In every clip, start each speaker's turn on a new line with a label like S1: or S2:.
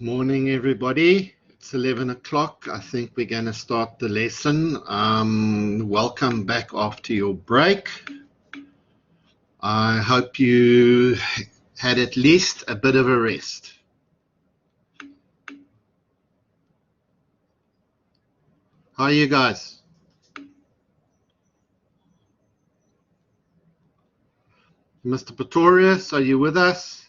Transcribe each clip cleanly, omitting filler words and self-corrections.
S1: Morning, everybody. It's 11 o'clock. I think we're going to start the lesson. Welcome back after your break. I hope you had at least a bit of a rest. How are you guys? Mr. Pretorius, are you with us?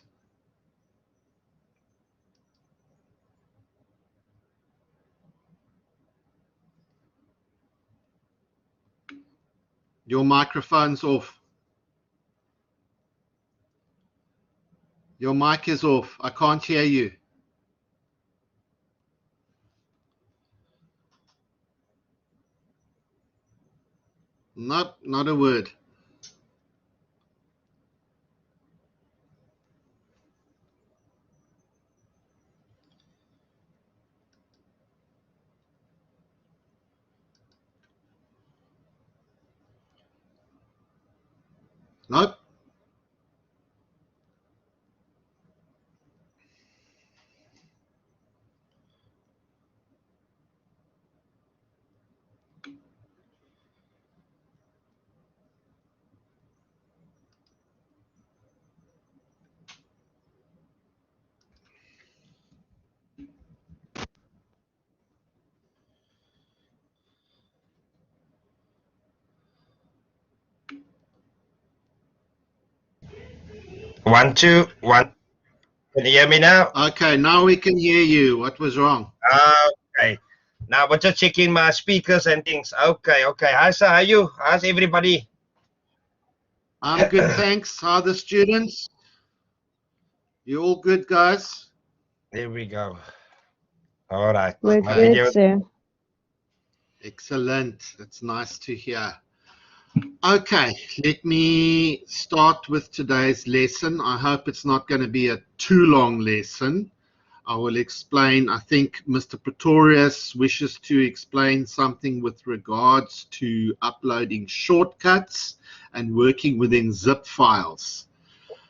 S1: Your microphone's off. Your mic is off. I can't hear you. Nope, not a word. Nope.
S2: One, two, one. Can you hear me now?
S1: Okay, now we can hear you. What was wrong?
S2: Okay. Now we're just checking my speakers and things. Okay. Hi, sir. How are you? How's everybody?
S1: I'm good, thanks. How are the students? You all good, guys?
S2: There we go. All right.
S3: We're
S2: My
S3: good,
S2: video.
S3: sir.
S1: Excellent. That's nice to hear. Okay, let me start with today's lesson. I hope it's not going to be a too long lesson. I will explain. I think Mr. Pretorius wishes to explain something with regards to uploading shortcuts and working within zip files.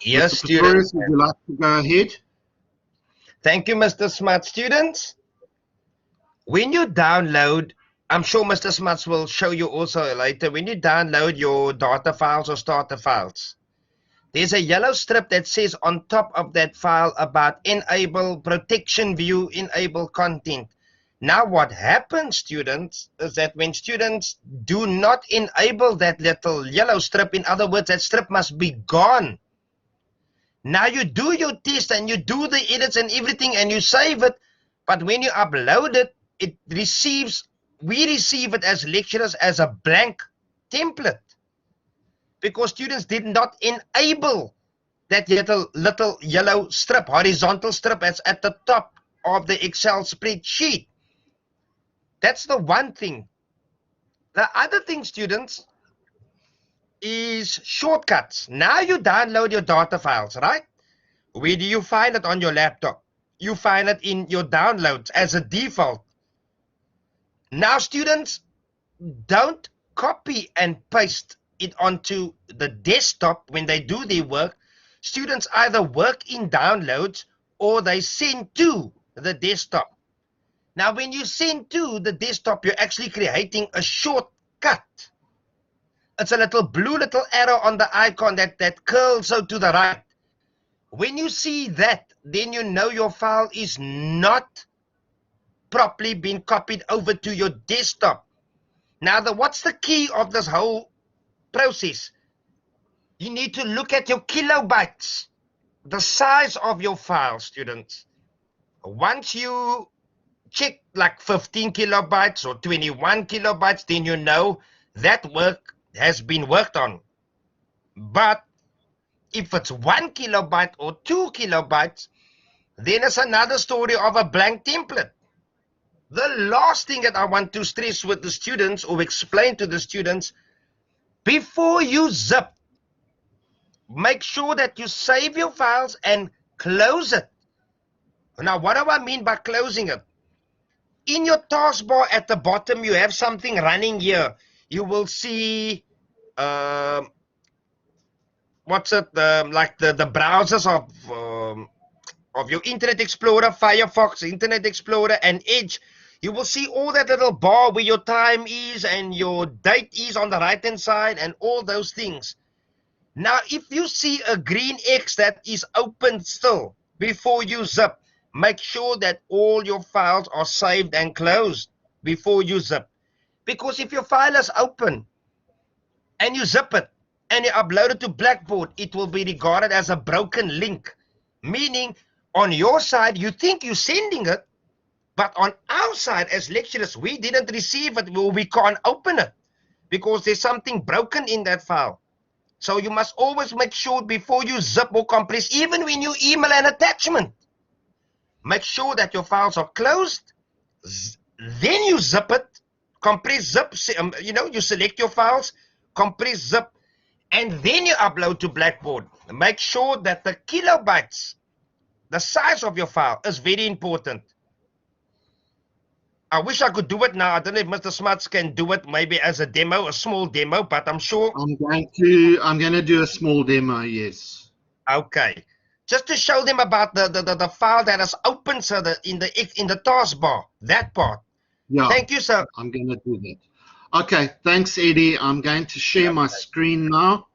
S2: Yes,
S1: Mr. Pretorius,
S2: students.
S1: would you like to go ahead?
S2: Thank you, Mr. Smart. Students, when you download, I'm sure Mr. Smuts will show you also later, when you download your data files or starter files, there's a yellow strip that says on top of that file about enable protection view, enable content. Now what happens, students, is that when students do not enable that little yellow strip, in other words, that strip must be gone. Now you do your test and you do the edits and everything and you save it, but when you upload it, we receive it as lecturers as a blank template because students did not enable that little yellow strip, horizontal strip that's at the top of the Excel spreadsheet. That's the one thing. The other thing, students, is shortcuts. Now you download your data files, right? Where do you find it on your laptop? You find it in your downloads as a default. Now, students, don't copy and paste it onto the desktop when they do their work. Students either work in downloads or they send to the desktop. Now, when you send to the desktop, you're actually creating a shortcut. It's a little blue little arrow on the icon that curls out to the right. When you see that, then you know your file is not properly being copied over to your desktop. Now, what's the key of this whole process? You need to look at your kilobytes, the size of your file, students. Once you check like 15 kilobytes or 21 kilobytes, then you know that work has been worked on. But if it's 1 kilobyte or 2 kilobytes, then it's another story of a blank template. The last thing that I want to stress with the students or explain to the students, before you zip, make sure that you save your files and close it. Now, what do I mean by closing it? In your taskbar at the bottom, you have something running here. You will see, what's it, like the browsers of your Internet Explorer, Firefox, Internet Explorer, and Edge, you will see all that little bar where your time is and your date is on the right-hand side and all those things. Now, if you see a green X that is open still before you zip, make sure that all your files are saved and closed before you zip. Because if your file is open and you zip it and you upload it to Blackboard, it will be regarded as a broken link. Meaning, on your side, you think you're sending it, but on our side as lecturers, we didn't receive it, or we can't open it because there's something broken in that file. So you must always make sure before you zip or compress, even when you email an attachment, make sure that your files are closed. Then you zip it, compress, zip, you select your files, compress, zip, and then you upload to Blackboard. Make sure that the kilobytes, the size of your file, is very important. I wish I could do it now. I don't know if Mr. Smuts can do it, maybe as a demo, a small demo, but I'm sure.
S1: I'm going to do a small demo, yes.
S2: Okay. Just to show them about the file that is open, sir, in the taskbar, that part.
S1: Yeah.
S2: Thank you, sir.
S1: I'm going to do that. Okay, thanks, Eddie. I'm going to share my screen now.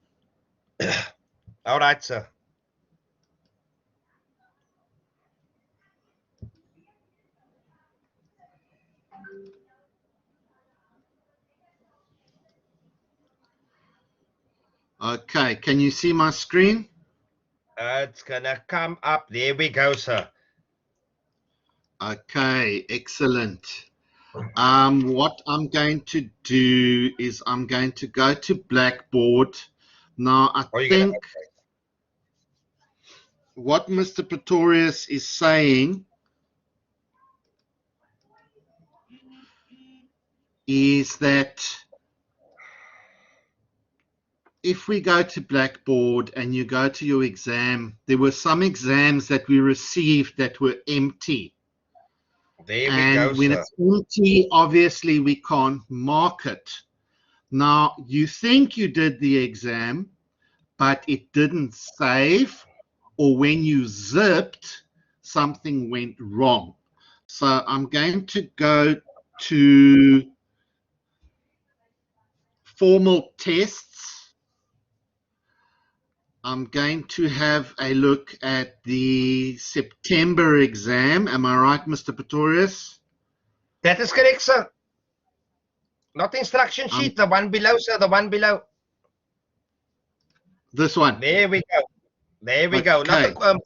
S2: All right, sir.
S1: Okay, can you see my screen?
S2: It's gonna come up. There we go, sir.
S1: Okay, excellent. What I'm going to do is I'm going to go to Blackboard. Now, I think what Mr. Pretorius is saying is that if we go to Blackboard and you go to your exam, there were some exams that we received that were empty.
S2: There we go,
S1: when
S2: sir.
S1: it's empty, obviously we can't mark it. Now, you think you did the exam, but it didn't save, or when you zipped, something went wrong. So I'm going to go to formal tests. I'm going to have a look at the September exam. Am I right, Mr. Pretorius?
S2: That is correct, sir. Not the instruction sheet, the one below, sir, the one below.
S1: This one.
S2: There we go. There we go. Not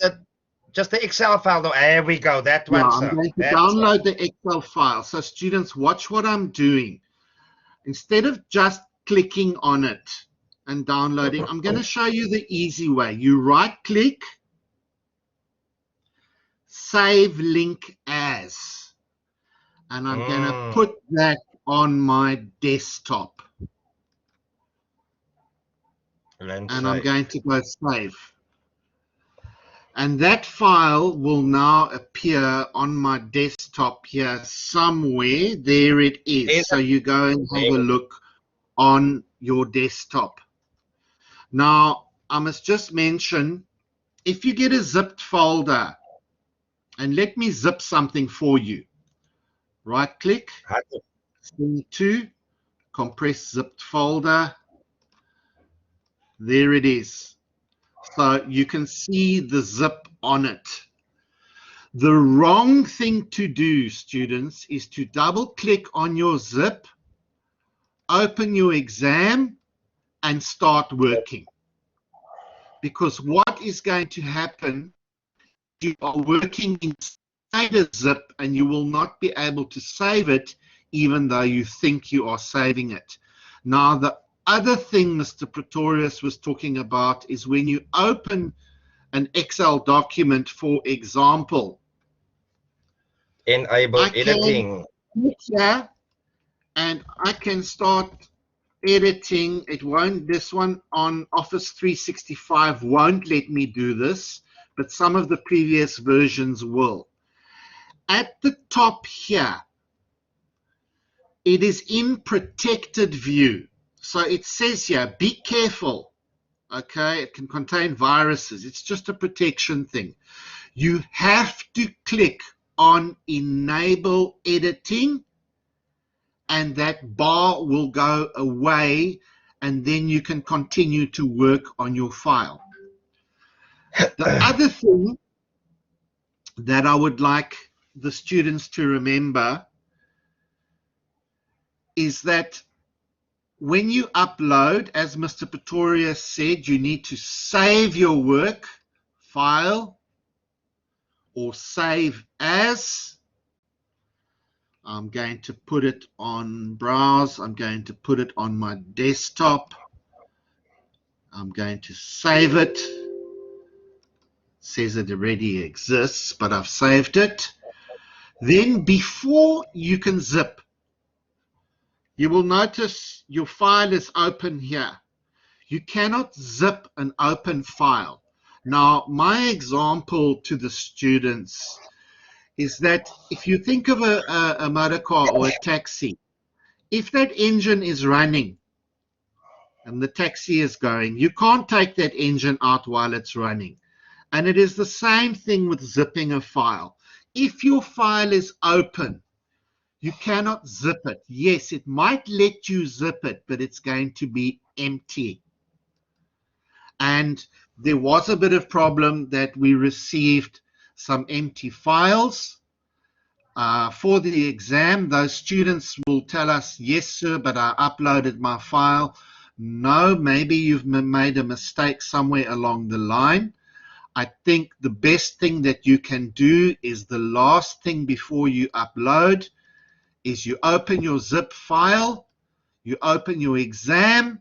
S2: just the Excel file, though. There we go. That one, sir.
S1: I'm going to download the Excel file. So students, watch what I'm doing. Instead of just clicking on it and downloading, I'm going to show you the easy way. You right-click, save link as, and I'm going to put that on my desktop. And I'm going to go save. And that file will now appear on my desktop here somewhere. There it is. So you go and have a look on your desktop. Now, I must just mention, if you get a zipped folder, and let me zip something for you. Right-click, send to, compress zipped folder. There it is. So you can see the zip on it. The wrong thing to do, students, is to double-click on your zip, open your exam, and start working. Because what is going to happen, you are working inside a zip and you will not be able to save it even though you think you are saving it. Now, the other thing Mr. Pretorius was talking about is when you open an Excel document, for example,
S2: enable editing.
S1: Yeah, and I can start editing. It won't, this one on Office 365 won't let me do this, but some of the previous versions will. At the top here, it is in protected view. So it says here, be careful. Okay, it can contain viruses. It's just a protection thing. you have to click on Enable Editing, and that bar will go away, and then you can continue to work on your file. The other thing that I would like the students to remember is that when you upload, as Mr. Pretorius said, you need to save your work, file, or save as. I'm going to put it on browse. I'm going to put it on my desktop. I'm going to save it. Says it already exists, but I've saved it. Then before you can zip, you will notice your file is open here. You cannot zip an open file. Now, my example to the students is that if you think of a motor car or a taxi, if that engine is running and the taxi is going, you can't take that engine out while it's running. And it is the same thing with zipping a file. If your file is open, you cannot zip it. Yes, it might let you zip it, but it's going to be empty. And there was a bit of problem that we received some empty files. For the exam, those students will tell us, yes, sir, but I uploaded my file. No, maybe you've made a mistake somewhere along the line. I think the best thing that you can do is the last thing before you upload is you open your zip file, you open your exam,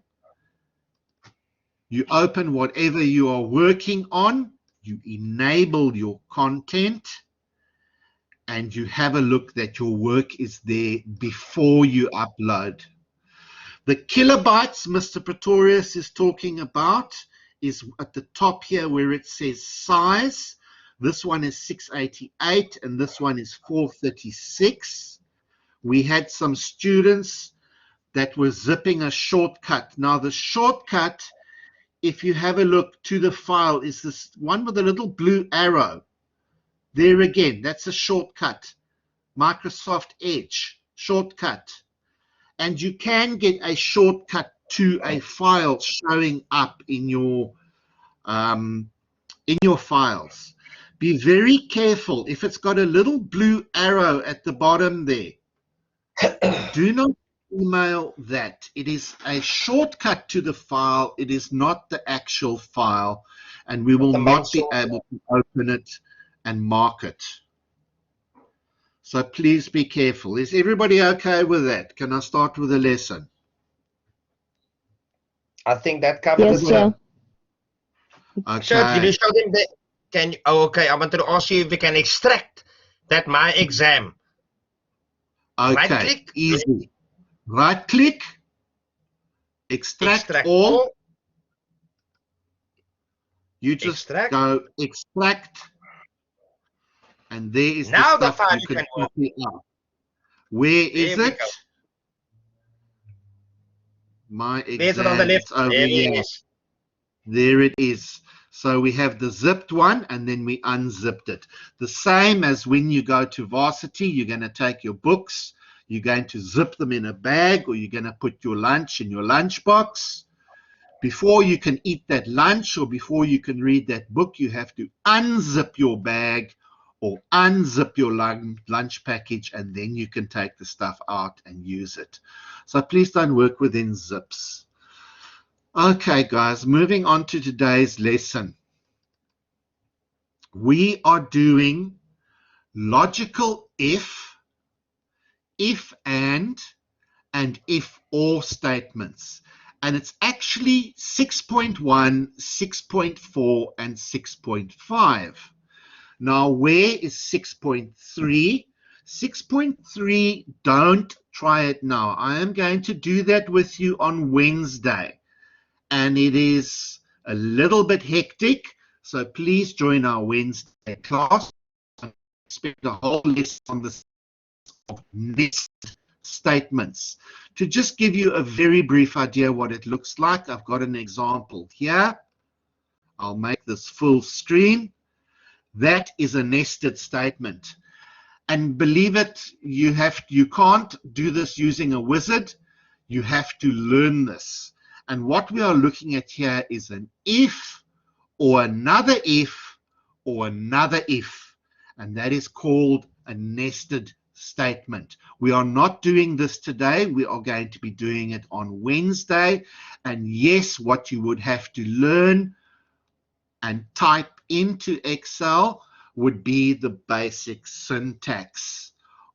S1: you open whatever you are working on, you enable your content, and you have a look that your work is there before you upload. The kilobytes Mr. Pretorius is talking about is at the top here where it says size. This one is 688 and this one is 436. We had some students that were zipping a shortcut. Now the shortcut, if you have a look to the file, is this one with a little blue arrow. There again, that's a shortcut. Microsoft Edge, shortcut. And you can get a shortcut to a file showing up in your files. Be very careful if it's got a little blue arrow at the bottom there. Do not email that. It is a shortcut to the file. It is not the actual file, and we will not be able to open it and mark it. So please be careful. Is everybody okay with that? Can I start with a lesson?
S2: I think that covers
S3: Yes, sir.
S1: Okay.
S2: Sir, can you show them the, can, oh, okay, I wanted to ask you if we can extract that my exam.
S1: Okay,
S2: Right click.
S1: easy. Right click, extract all. You just go extract, and there is
S2: now
S1: the
S2: the
S1: stuff
S2: file
S1: you can copy out. Where is it? My exam.
S2: There's it on the left.
S1: Over
S2: there
S1: here.
S2: it is.
S1: There it is. So we have the zipped one, and then we unzipped it. The same as when you go to varsity, you're going to take your books, you're going to zip them in a bag, or you're going to put your lunch in your lunch box. Before you can eat that lunch or before you can read that book, you have to unzip your bag or unzip your lunch package, and then you can take the stuff out and use it. So please don't work within zips. Okay, guys, moving on to today's lesson. We are doing logical if and if or statements. And it's actually 6.1, 6.4, and 6.5. Now, where is 6.3? 6.3, don't try it now. I am going to do that with you on Wednesday. And it is a little bit hectic, so please join our Wednesday class. I expect a whole lesson on this of nest statements. To just give you a very brief idea what it looks like, I've got an example here. I'll make this full screen. That is a nested statement. And believe it, you can't do this using a wizard. You have to learn this. And what we are looking at here is an if or another if or another if. And that is called a nested statement. We are not doing this today. We are going to be doing it on Wednesday. And yes, what you would have to learn and type into Excel would be the basic syntax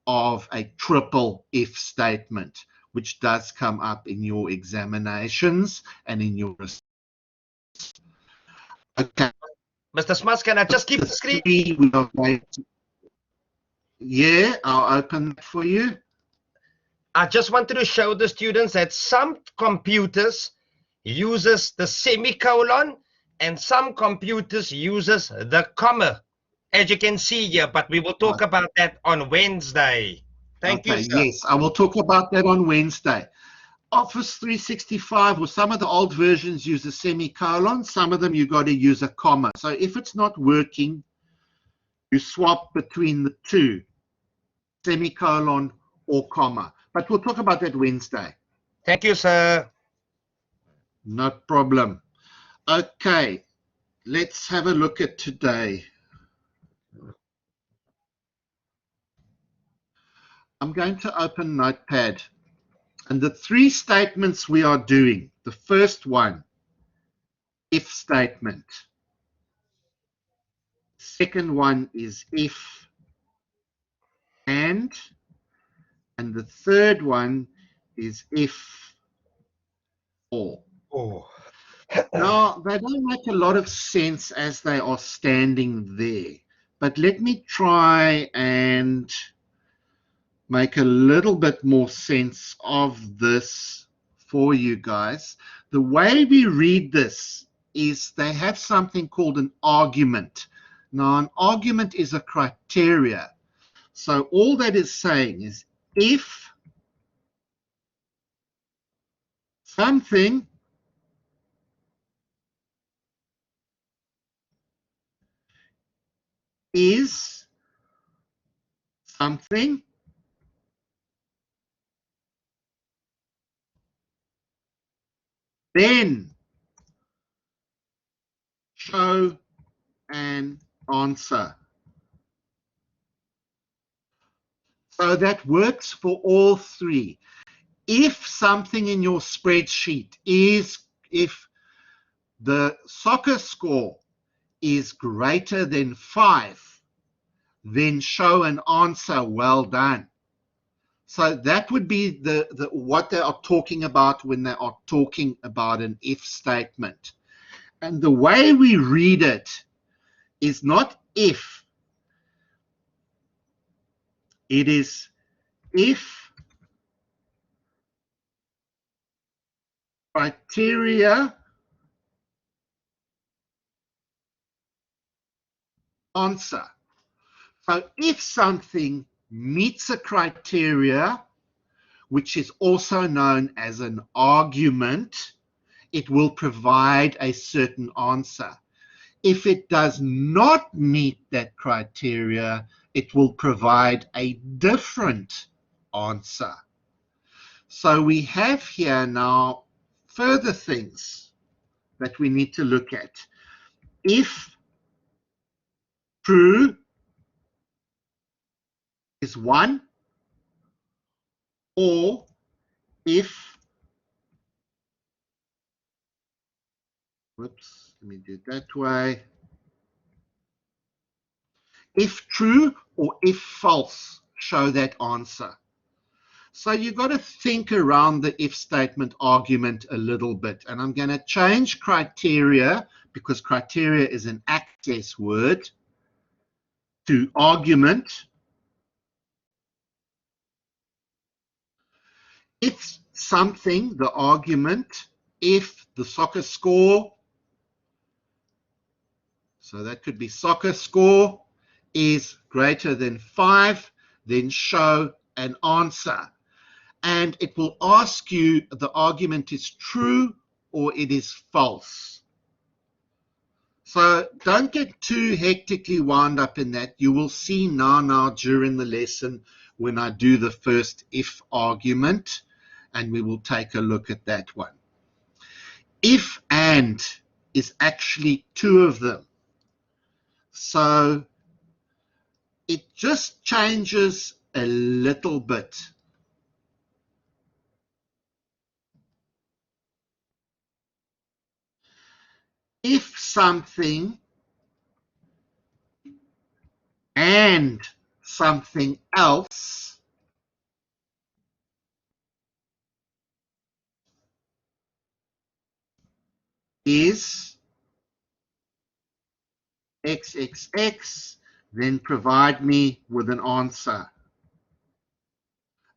S1: of a triple if statement, which does come up in your examinations and in your. Okay.
S2: Mr. Smuts, can I just keep the screen?
S1: We are going to, yeah, I'll open that for you.
S2: I just wanted to show the students that some computers uses the semicolon and some computers uses the comma, as you can see here, but we will talk about that on Wednesday. Thank you, sir.
S1: Yes, I will talk about that on Wednesday. Office 365 or some of the old versions use a semicolon. Some of them you got to use a comma. So if it's not working, you swap between the two, semicolon or comma. But we'll talk about that Wednesday.
S2: Thank you, sir.
S1: No problem. Okay, let's have a look at today. I'm going to open Notepad. And the three statements we are doing, the first one, if statement. Second one is if and the third one is if or.
S2: Oh.
S1: Now, they don't make a lot of sense as they are standing there, but let me try and make a little bit more sense of this for you guys. The way we read this is they have something called an argument. Now, an argument is a criteria. So all that is saying is if something is something, then show an answer. So that works for all three. If something in your spreadsheet is, if the soccer score is greater than 5, then show an answer, well done. So that would be what they are talking about when they are talking about an if statement. And the way we read it is not if. It is if criteria answer. So if something meets a criteria, which is also known as an argument, it will provide a certain answer. If it does not meet that criteria, it will provide a different answer. So we have here now further things that we need to look at. If true is 1, or if, whoops, let me do it that way. If true or if false, show that answer. So you've got to think around the if statement argument a little bit. And I'm going to change criteria, because criteria is an access word, to argument. If something, the argument, if the soccer score, so that could be soccer score, is greater than 5, then show an answer. And it will ask you the argument is true or it is false. So don't get too hectically wound up in that. You will see now during the lesson when I do the first if argument, and we will take a look at that one. If and is actually two of them. So it just changes a little bit. If something and something else is XXX, then provide me with an answer.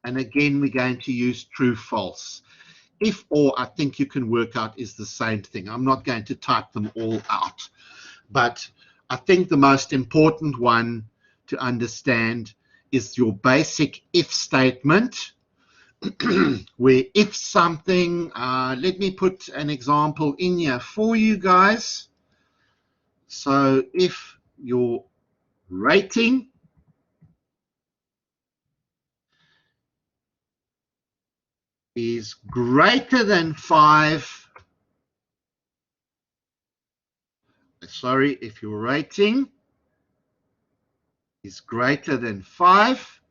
S1: And again, we're going to use true, false. If or, I think you can work out is the same thing. I'm not going to type them all out. But I think the most important one to understand is your basic if statement, where if something, let me put an example in here for you guys. So if your rating is greater than 5, sorry, if your rating is greater than 5,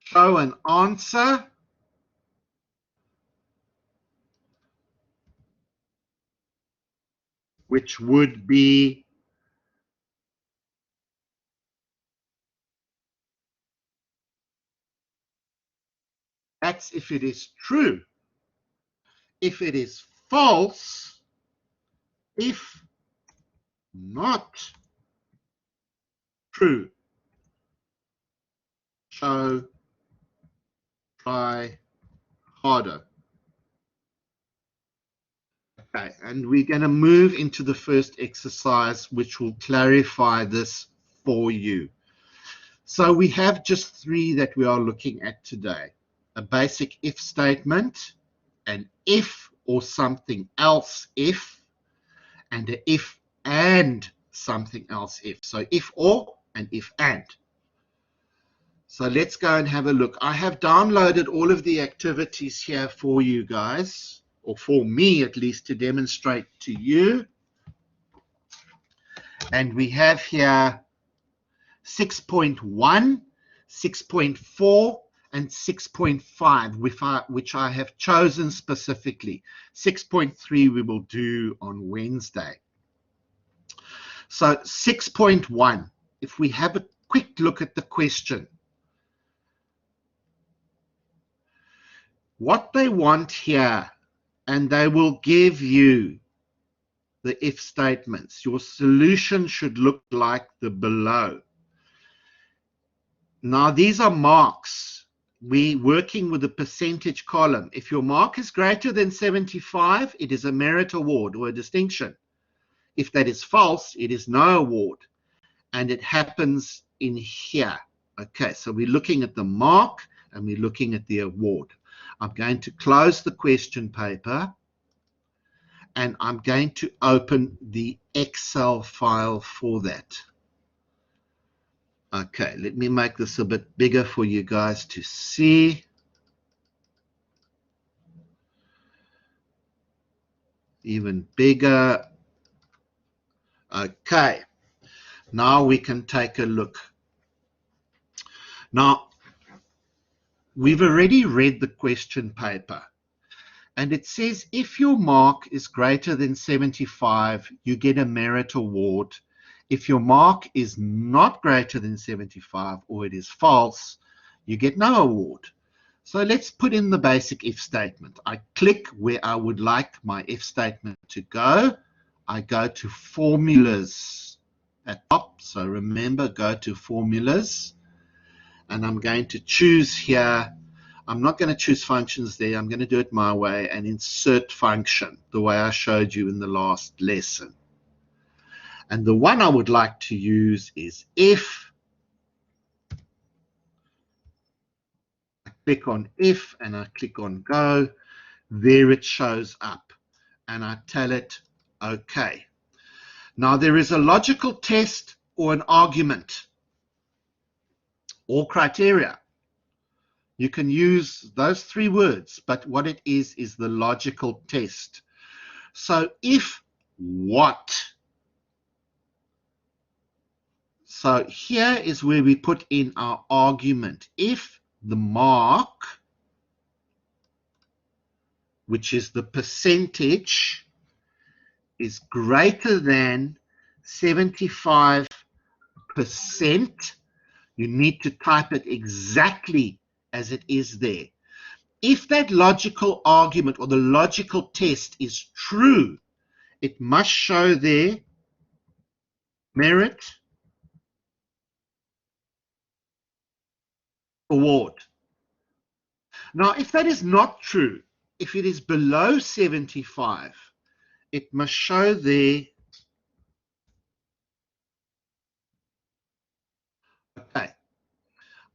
S1: show an answer which would be that's if it is true. If it is false, if not true, show try harder. Okay, and we're going to move into the first exercise, which will clarify this for you. So we have just 3 that we are looking at today. A basic if statement, an if or something else if, and a if and something else if. So if or and if and. So let's go and have a look. I have downloaded all of the activities here for you guys, or for me at least, to demonstrate to you. And we have here 6.1, 6.4, and 6.5, which I have chosen specifically. 6.3 we will do on Wednesday. So 6.1, if we have a quick look at the question, what they want here, and they will give you the if statements. Your solution should look like the below. Now, these are marks. We're working with a percentage column. If your mark is greater than 75, it is a merit award or a distinction. If that is false, it is no award. And it happens in here. Okay, so we're looking at the mark and we're looking at the award. I'm going to close the question paper and I'm going to open the Excel file for that. Okay, let me make this a bit bigger for you guys to see. Even bigger. Okay, now we can take a look. Now, we've already read the question paper. And it says if your mark is greater than 75, you get a merit award. If your mark is not greater than 75 or it is false, you get no award. So let's put in the basic if statement. I click where I would like my if statement to go. I go to formulas at top. So remember, go to formulas. And I'm going to choose here. I'm not going to choose functions there. I'm going to do it my way and insert function, the way I showed you in the last lesson. And the one I would like to use is if. I click on if and I click on go. there it shows up, and I tell it OK. Now there is a logical test or an argument or criteria. You can use those three words, but what it is the logical test. So if what, so here is where we put in our argument. If the mark, which is the percentage, is greater than 75%, you need to type it exactly as it is there. If that logical argument or the logical test is true, it must show there merit award. Now, if that is not true, if it is below 75, it must show there. Okay.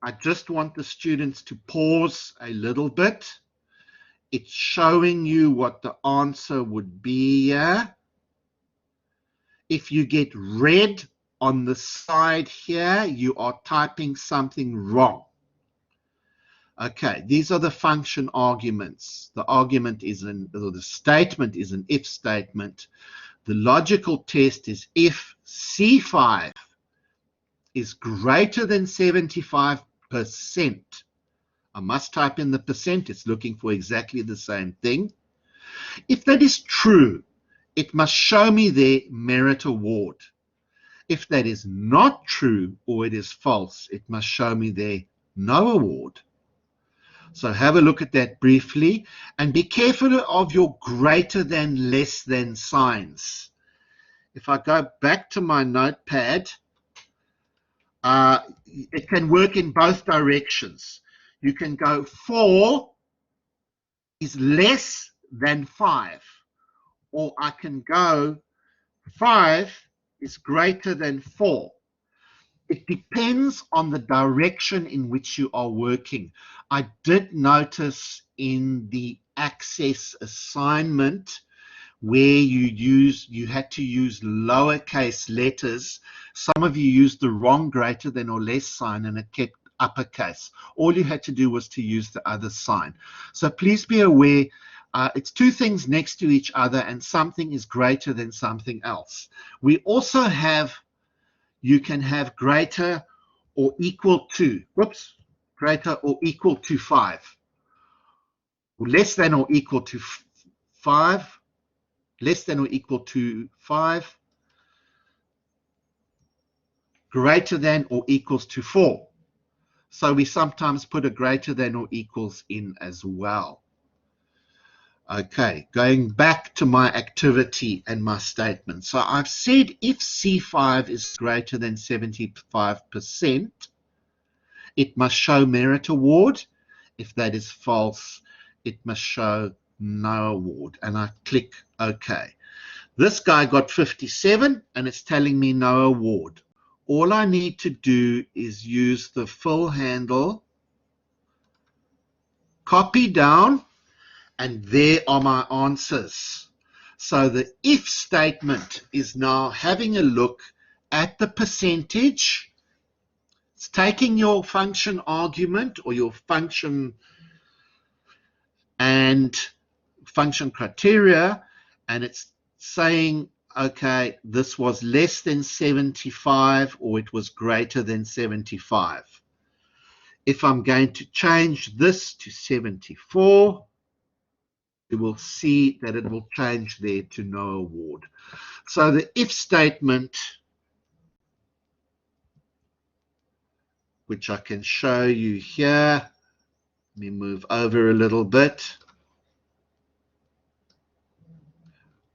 S1: I just want the students to pause a little bit. It's showing you what the answer would be here. If you get red on the side here, you are typing something wrong. Okay, these are the function arguments. The argument is or the statement is an if statement. The logical test is if C5 is greater than 75%. I must type in the percent. It's looking for exactly the same thing. If that is true, it must show me their merit award. If that is not true or it is false, it must show me their no award. So have a look at that briefly and be careful of your greater than, less than signs. If I go back to my notepad, it can work in both directions. You can go 4 is less than 5, or I can go 5 is greater than 4. It depends on the direction in which you are working. I did notice in the Access assignment where you had to use lowercase letters. Some of you used the wrong greater than or less sign and it kept uppercase. All you had to do was to use the other sign. So please be aware, it's two things next to each other and something is greater than something else. We also have, you can have greater or equal to, greater or equal to 5. Less than or equal to 5. Less than or equal to 5. Greater than or equals to 4. So we sometimes put a greater than or equals in as well. Okay, going back to my activity and my statement. So I've said if C5 is greater than 75%, it must show merit award. If that is false, it must show no award. And I click OK. This guy got 57 and it's telling me no award. All I need to do is use the fill handle, copy down, and there are my answers. So the if statement is now having a look at the percentage. It's taking your function argument or your function and function criteria, and it's saying, okay, this was less than 75 or it was greater than 75. If I'm going to change this to 74, you will see that it will change there to no award. So the if statement, which I can show you here, let me move over a little bit,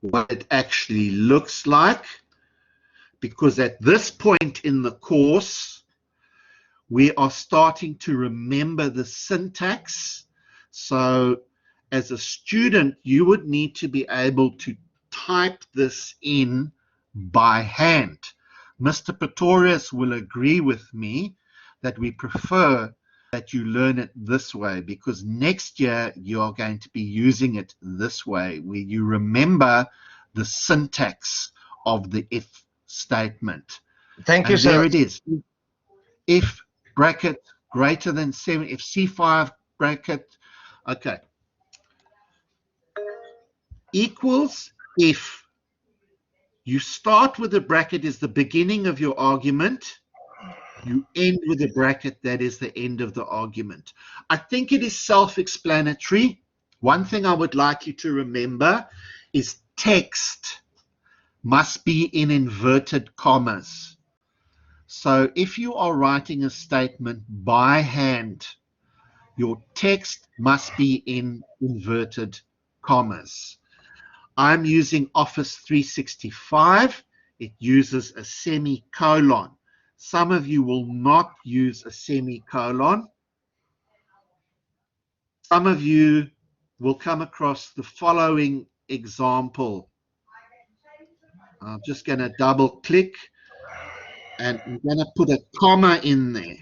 S1: what it actually looks like, because at this point in the course, we are starting to remember the syntax. So as a student, you would need to be able to type this in by hand. Mr. Pretorius will agree with me that we prefer that you learn it this way, because next year you are going to be using it this way, where you remember the syntax of the if statement.
S2: Thank you,
S1: And there
S2: sir.
S1: it is. If bracket greater than 7, if C5 bracket, okay, equals if you start with a bracket is the beginning of your argument, you end with a bracket that is the end of the argument. I think it is self-explanatory. One thing I would like you to remember is text must be in inverted commas. So if you are writing a statement by hand, your text must be in inverted commas. I'm using Office 365. It uses a semicolon. Some of you will not use a semicolon. Some of you will come across the following example. I'm just going to double click and I'm going to put a comma in there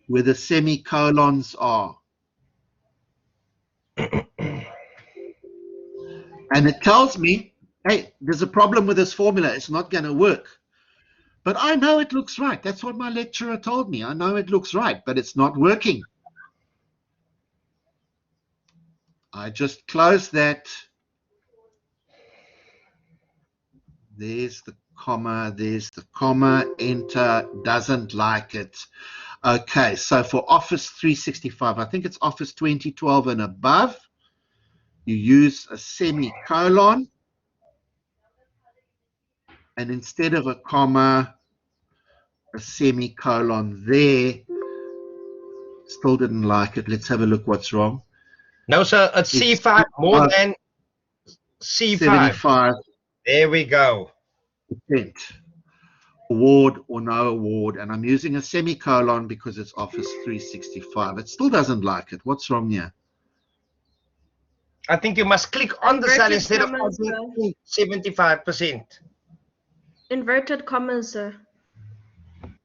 S1: where the semicolons are. And it tells me, hey, there's a problem with this formula. It's not going to work. But I know it looks right. That's what my lecturer told me. I know it looks right, but it's not working. I just close that. There's the comma. There's the comma. Enter. Doesn't like it. Okay, so for Office 365, I think it's Office 2012 and above, you use a semicolon. And instead of a comma, a semicolon there. Still didn't like it. Let's have a look what's wrong.
S2: No, sir, it's C5 more than C5.
S1: 75%.
S2: There we go.
S1: Award or no award. And I'm using a semicolon because it's Office 365. It still doesn't like it. What's wrong here?
S2: I think you must click on the cell instead of 75%.
S3: Inverted commas, sir.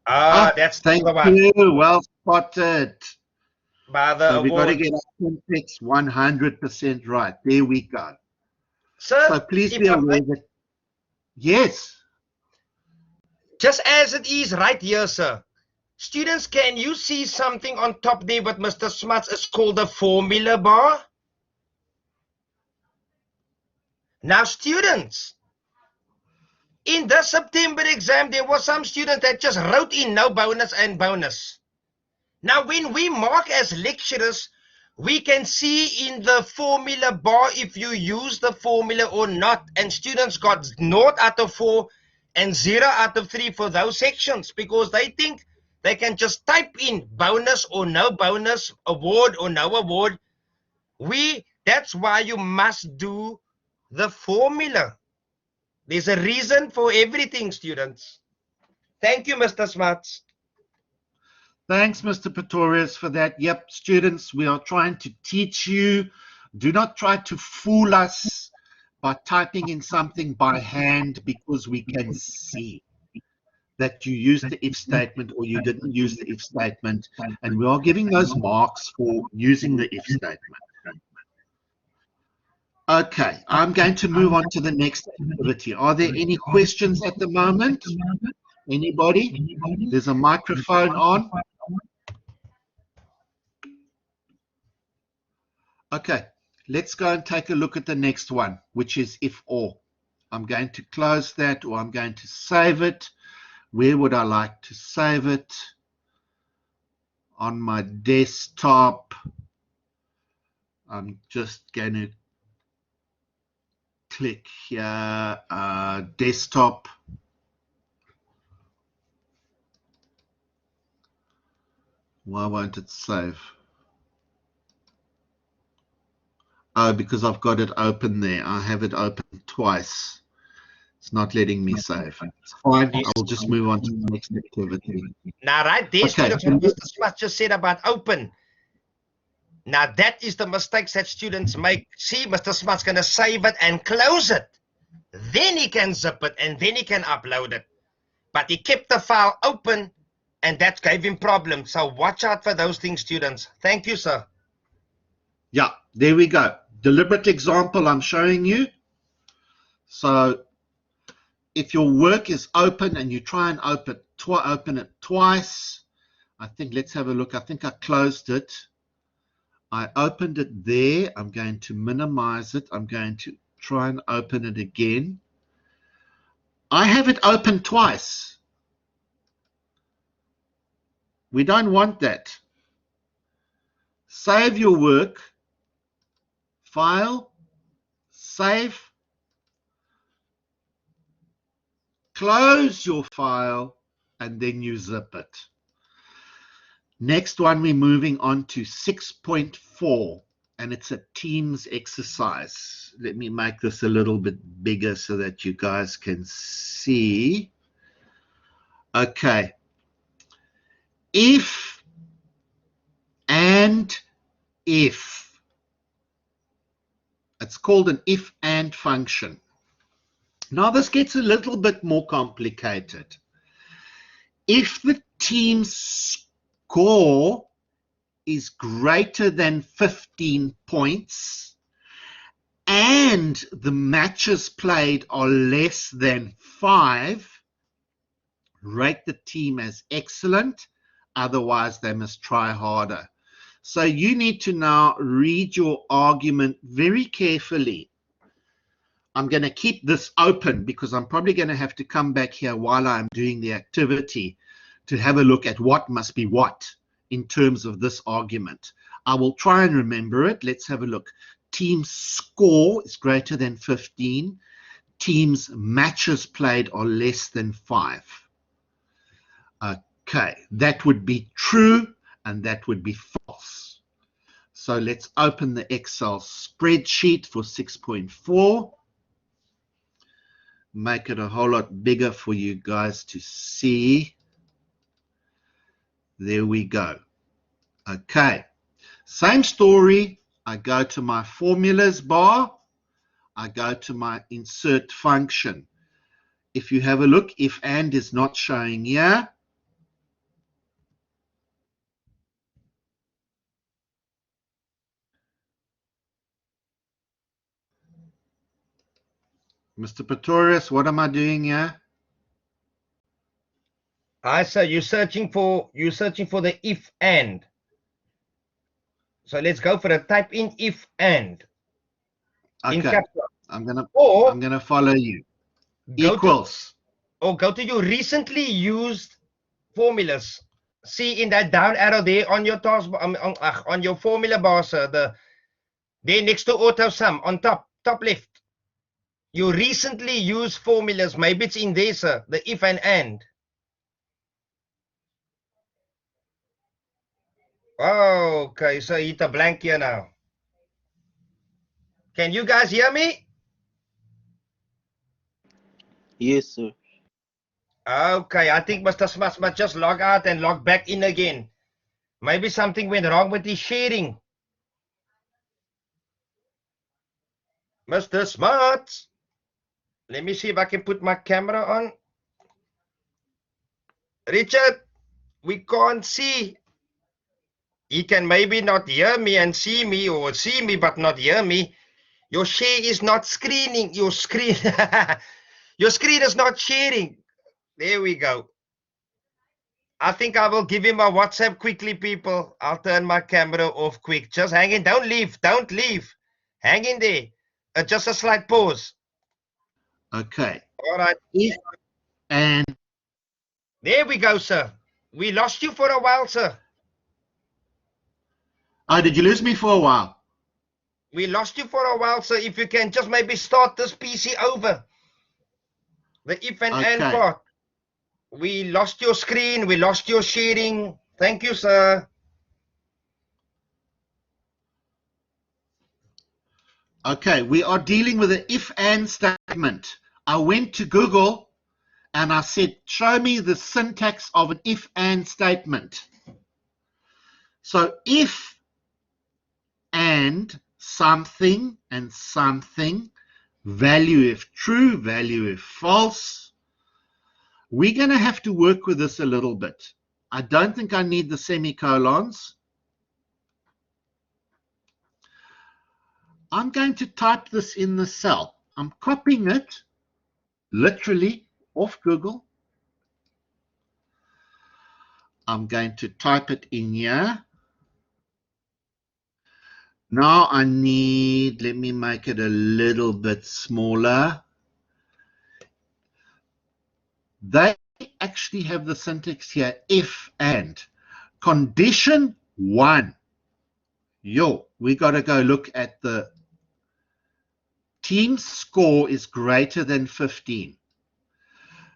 S2: That's
S1: thank
S2: the one.
S1: you. Well spotted.
S2: By the
S1: so we've got to
S2: award.
S1: get our syntax 100% right. There we go.
S2: Sir,
S1: So please be aware that, yes.
S2: Just as it is right here, sir. Students, can you see something on top there what Mr. Smuts is called the formula bar? Now, students, in the September exam, there was some students that just wrote in no bonus and bonus. Now, when we mark as lecturers, we can see in the formula bar if you use the formula or not. And students got 0 out of 4 and 0 out of 3 for those sections because they think they can just type in bonus or no bonus, award or no award. That's why you must do the formula. There's a reason for everything, students. Thank you, Mr. Smuts.
S1: Thanks, Mr. Pretorius, for that. Yep, students, we are trying to teach you. Do not try to fool us by typing in something by hand because we can see that you used the if statement or you didn't use the if statement. And we are giving those marks for using the if statement. Okay, I'm going to move on to the next activity. Are there any questions at the moment? Anybody? There's a microphone on. Okay, let's go and take a look at the next one, which is if or. I'm going to close that or I'm going to save it. Where would I like to save it? On my desktop. I'm just going to click here, desktop. Why won't it save? Oh, because I've got it open there. I have it open twice. It's not letting me save. It's fine. I'll just move on to the next activity.
S2: Now, right there, students, what Mr. Smuts just said about open. Now, that is the mistakes that students make. See, Mr. Smuts going to save it and close it. Then he can zip it and then he can upload it. But he kept the file open and that gave him problems. So watch out for those things, students. Thank you, sir.
S1: Yeah, there we go. Deliberate example I'm showing you. So if your work is open and you try and open it twice, I think, let's have a look. I think I closed it. I opened it there. I'm going to minimize it. I'm going to try and open it again. I have it open twice. We don't want that. Save your work. File. Save. Close your file, and then you zip it. Next one, we're moving on to 6.4, and it's a Teams exercise. Let me make this a little bit bigger so that you guys can see. Okay. If and if. It's called an if and function. Now this gets a little bit more complicated. If the team's score is greater than 15 points and the matches played are less than 5, rate the team as excellent, otherwise they must try harder. So you need to now read your argument very carefully. I'm going to keep this open because I'm probably going to have to come back here while I'm doing the activity to have a look at what must be what in terms of this argument. I will try and remember it. Let's have a look. Team score is greater than 15. Teams matches played are less than 5. Okay, that would be true and that would be false. So let's open the Excel spreadsheet for 6.4. Make it a whole lot bigger for you guys to see. There we go. Okay, same story. I go to my formulas bar. I go to my insert function. If you have a look, if and is not showing here. Mr. Pretorius, what am I doing here?
S2: Sir, you're searching for the if and. So let's go for it. Type in if and.
S1: Okay, I'm gonna follow you. Equals.
S2: Go to your recently used formulas. See in that down arrow there on your task on your formula bar, sir. There next to auto sum on top left. Your recently used formulas. Maybe it's in there, sir. The if and. Okay, so hit a blank here now. Can you guys hear me?
S4: Yes, sir.
S2: Okay, I think Mr. Smuts must just log out and log back in again. Maybe something went wrong with his sharing. Mr. Smuts, let me see if I can put my camera on. Richard, we can't see. He can maybe not hear me and see me, or see me but not hear me. Your share is not screening. Your screen, your screen is not sharing. There we go. I think I will give him a WhatsApp quickly, people. I'll turn my camera off quick. Just hang in. Don't leave. Don't leave. Hang in there. Just a slight pause.
S1: Okay.
S2: All right.
S1: If and.
S2: There we go, sir. We lost you for a while, sir.
S1: Oh, did you lose me for a while?
S2: We lost you for a while, sir. If you can just maybe start this PC over. The if and part. We lost your screen. We lost your sharing. Thank you, sir.
S1: Okay, we are dealing with an if and statement. I went to Google and I said, show me the syntax of an if and statement. So if and something, value if true, value if false. We're going to have to work with this a little bit. I don't think I need the semicolons. I'm going to type this in the cell. I'm copying it literally off Google. I'm going to type it in here. Now I need, let me make it a little bit smaller. They actually have the syntax here, if and. Condition 1. We got to go look at the team score is greater than 15.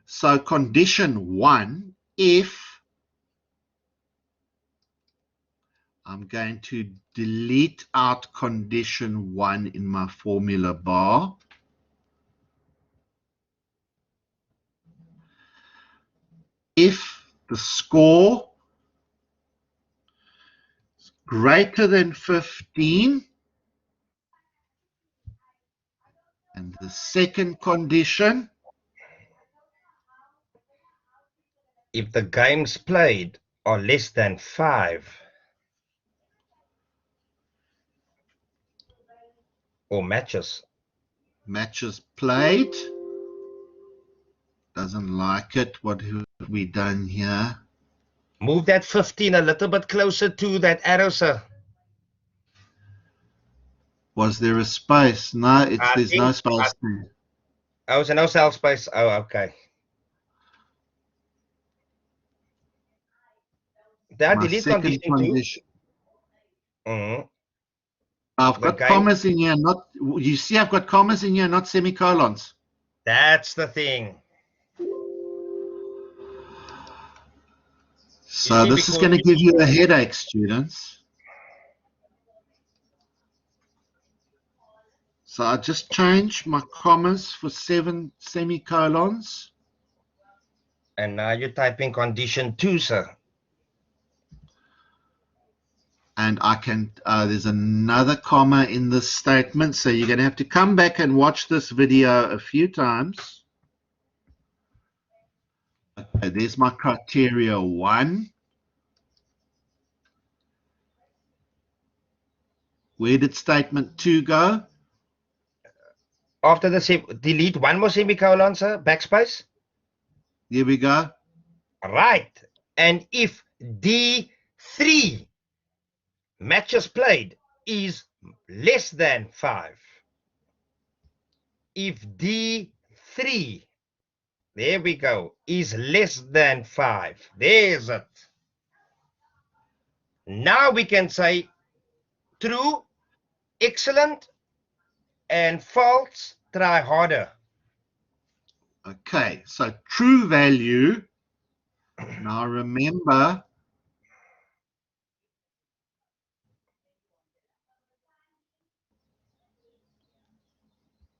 S1: So condition 1, if I'm going to delete out condition 1 in my formula bar. If the score is greater than 15, and the second condition,
S2: if the games played are less than 5 or matches
S1: played, doesn't like it. What have we done here?
S2: Move that 15 a little bit closer to that arrow, sir.
S1: Was there a space? No, there's no space there.
S2: Oh, so no cell space. Oh, okay. That
S1: My
S2: delete
S1: second
S2: condition
S1: condition.
S2: too.
S1: I've got commas in here, not, you see I've got commas in here, not semicolons.
S2: That's the thing.
S1: So this is going to give you a headache, students. So I just changed my commas for 7 semicolons.
S2: And now you're typing condition 2, sir.
S1: And I can, there's another comma in this statement, so you're going to have to come back and watch this video a few times. Okay, there's my criteria 1. Where did statement 2 go?
S2: After the delete 1 more semicolon, sir, backspace.
S1: Here we go.
S2: Right. And if D3 matches played is less than 5. If D3, there we go, is less than 5. There's it. Now we can say true, excellent, and false, try harder.
S1: Okay, so true value. Now remember,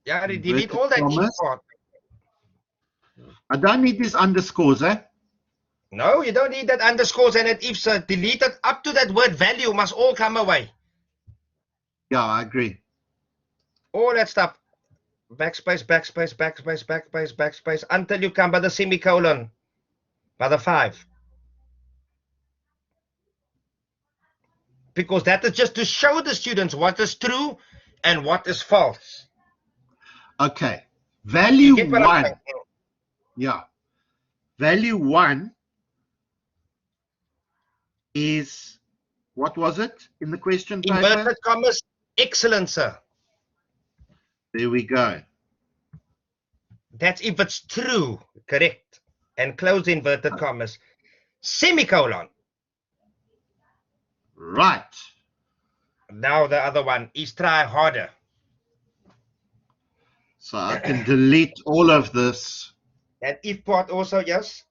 S2: Yeah, delete all that part.
S1: I don't need these underscores, eh?
S2: No, you don't need that underscores and that if, sir. Delete it up to that word value must all come away.
S1: Yeah, I agree.
S2: All that stuff. Backspace, backspace, backspace, backspace, backspace, until you come by the semicolon, by the 5. Because that is just to show the students what is true and what is false.
S1: Okay, value 1. Yeah, value 1 is, what was it in the question paper?
S2: Inverted commas, excellent, sir.
S1: There we go.
S2: That's if it's true, correct. And close inverted commas, semicolon.
S1: Right.
S2: Now the other one is try harder.
S1: So I can delete all of this.
S2: And if part also, yes.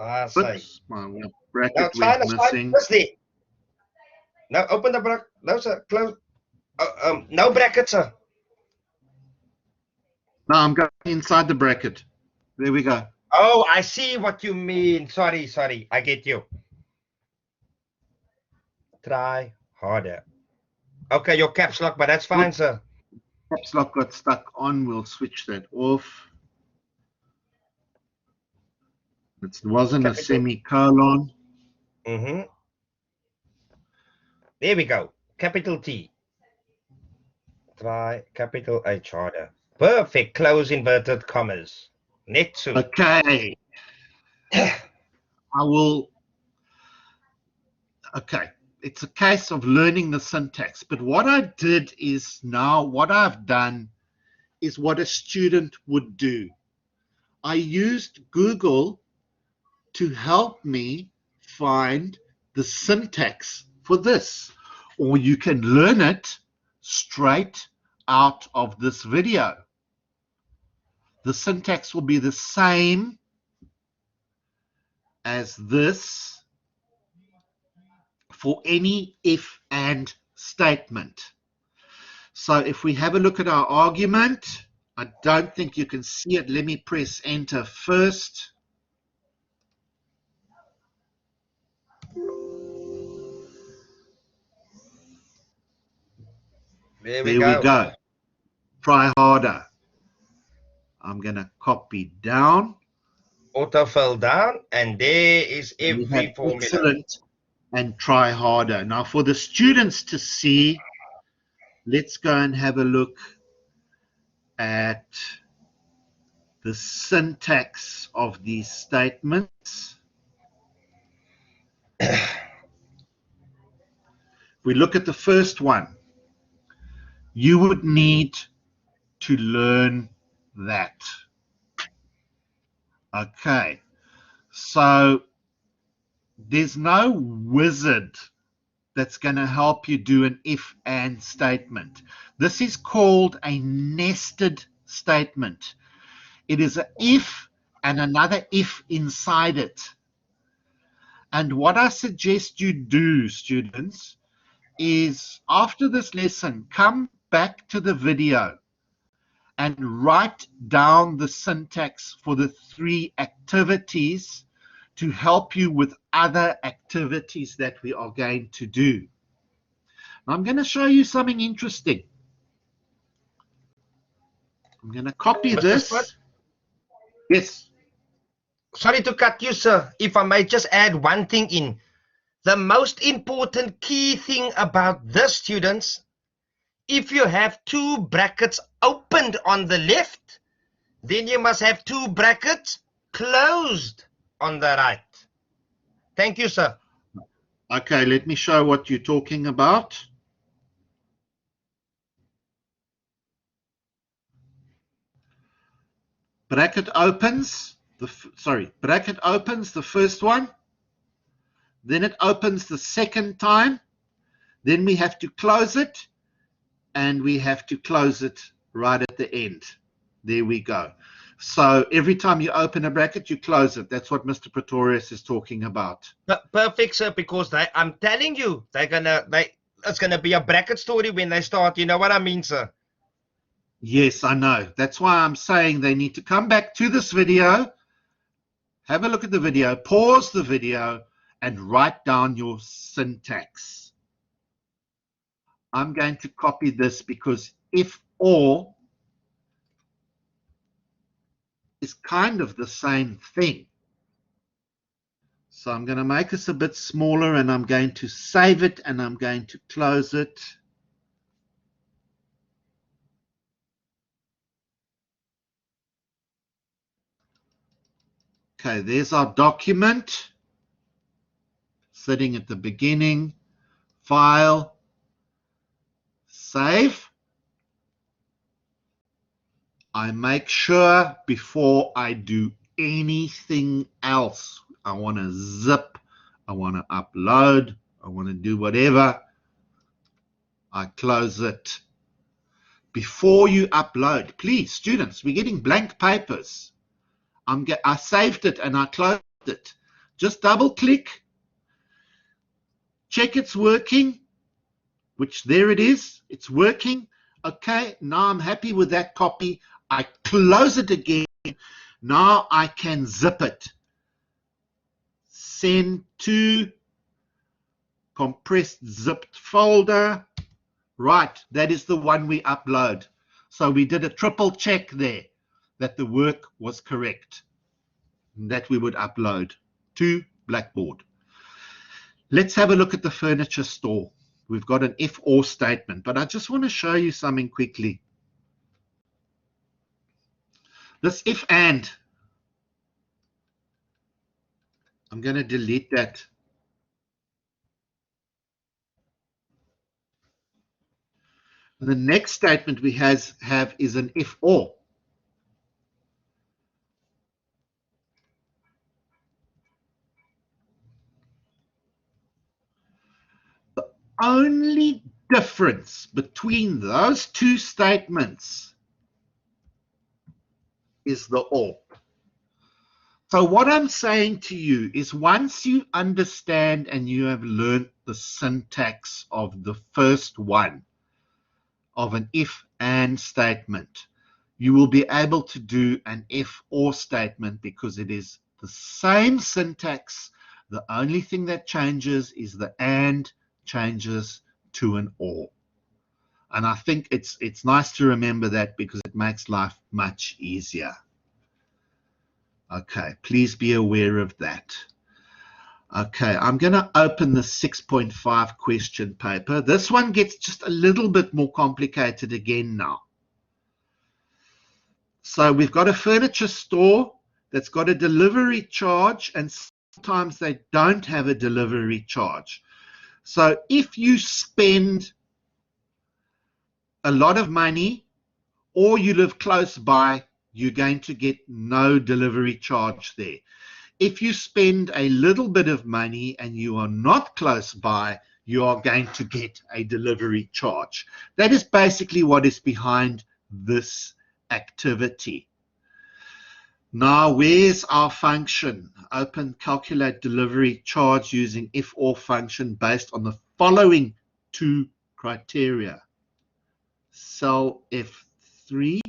S1: Oops, my bracket
S2: no,
S1: went
S2: missing. Now open the bracket. No, sir. Close. No bracket, sir.
S1: No, I'm going inside the bracket. There we go.
S2: Oh, I see what you mean. Sorry. I get you. Try harder. Okay, your caps lock, but that's fine, sir.
S1: Caps lock got stuck on. We'll switch that off. It wasn't a semicolon.
S2: There we go. Capital T. Try capital H harder. Perfect. Close inverted commas. Netsu.
S1: Okay. I will. Okay. It's a case of learning the syntax. But what I did is now what I've done is what a student would do. I used Google to help me find the syntax for this, or you can learn it straight out of this video. The syntax will be the same as this for any if and statement. So if we have a look at our argument, I don't think you can see it. Let me press enter first.
S2: There
S1: There we go. Try harder. I'm going to copy down.
S2: Autofill down, and there is
S1: We have
S2: every formula.
S1: excellent and try harder. Now for the students to see, let's go and have a look at the syntax of these statements. If we look at the first one, you would need to learn that. Okay, so there's no wizard that's going to help you do an if and statement. This is called a nested statement. It is an if and another if inside it. And what I suggest you do, students, is after this lesson, come back to the video and write down the syntax for the 3 activities to help you with other activities that we are going to do. I'm going to show you something interesting. I'm going to copy
S2: Mr.
S1: this.
S2: Smith?
S1: Yes.
S2: Sorry to cut you, sir. If I may just add one thing in. The most important key thing about this, students, if you have 2 brackets opened on the left, then you must have 2 brackets closed on the right. Thank you, sir.
S1: Okay, let me show what you're talking about. Bracket opens bracket opens the first one, then it opens the second time, then we have to close it, and we have to close it right at the end. There we go. So every time you open a bracket, you close it. That's what Mr. Pretorius is talking about.
S2: Perfect, sir, because I'm telling you, it's gonna be a bracket story when they start. You know what I mean, sir?
S1: Yes, I know. That's why I'm saying they need to come back to this video, have a look at the video, pause the video, and write down your syntax. I'm going to copy this because if or is kind of the same thing. So I'm going to make this a bit smaller, and I'm going to save it, and I'm going to close it. Okay, there's our document sitting at the beginning. File, save. I make sure before I do anything else, I want to zip, I want to upload, I want to do whatever, I close it. Before you upload, please, students, we're getting blank papers. I saved it and I closed it. Just double click, check it's working, which there it is, it's working. Okay, now I'm happy with that copy. I close it again. Now I can zip it. Send to compressed zipped folder. Right, that is the one we upload. So we did a triple check there that the work was correct, that we would upload to Blackboard. Let's have a look at the furniture store. We've got an IFOR statement, but I just want to show you something quickly. This if and, I'm going to delete that. The next statement we have is an if or. The only difference between those two statements is the or. So what I'm saying to you is, once you understand and you have learned the syntax of the first one of an if and statement, you will be able to do an if or statement, because it is the same syntax. The only thing that changes is the and changes to an or. And I think it's nice to remember that, because it makes life much easier. Okay, please be aware of that. Okay, I'm going to open the 6.5 question paper. This one gets just a little bit more complicated again now. So we've got a furniture store that's got a delivery charge, and sometimes they don't have a delivery charge. So if you spend a lot of money or you live close by, you're going to get no delivery charge there. If you spend a little bit of money and you are not close by, you are going to get a delivery charge. That is basically what is behind this activity. Now, where's our function? Open calculate delivery charge using if or function based on the following two criteria. Cell F3.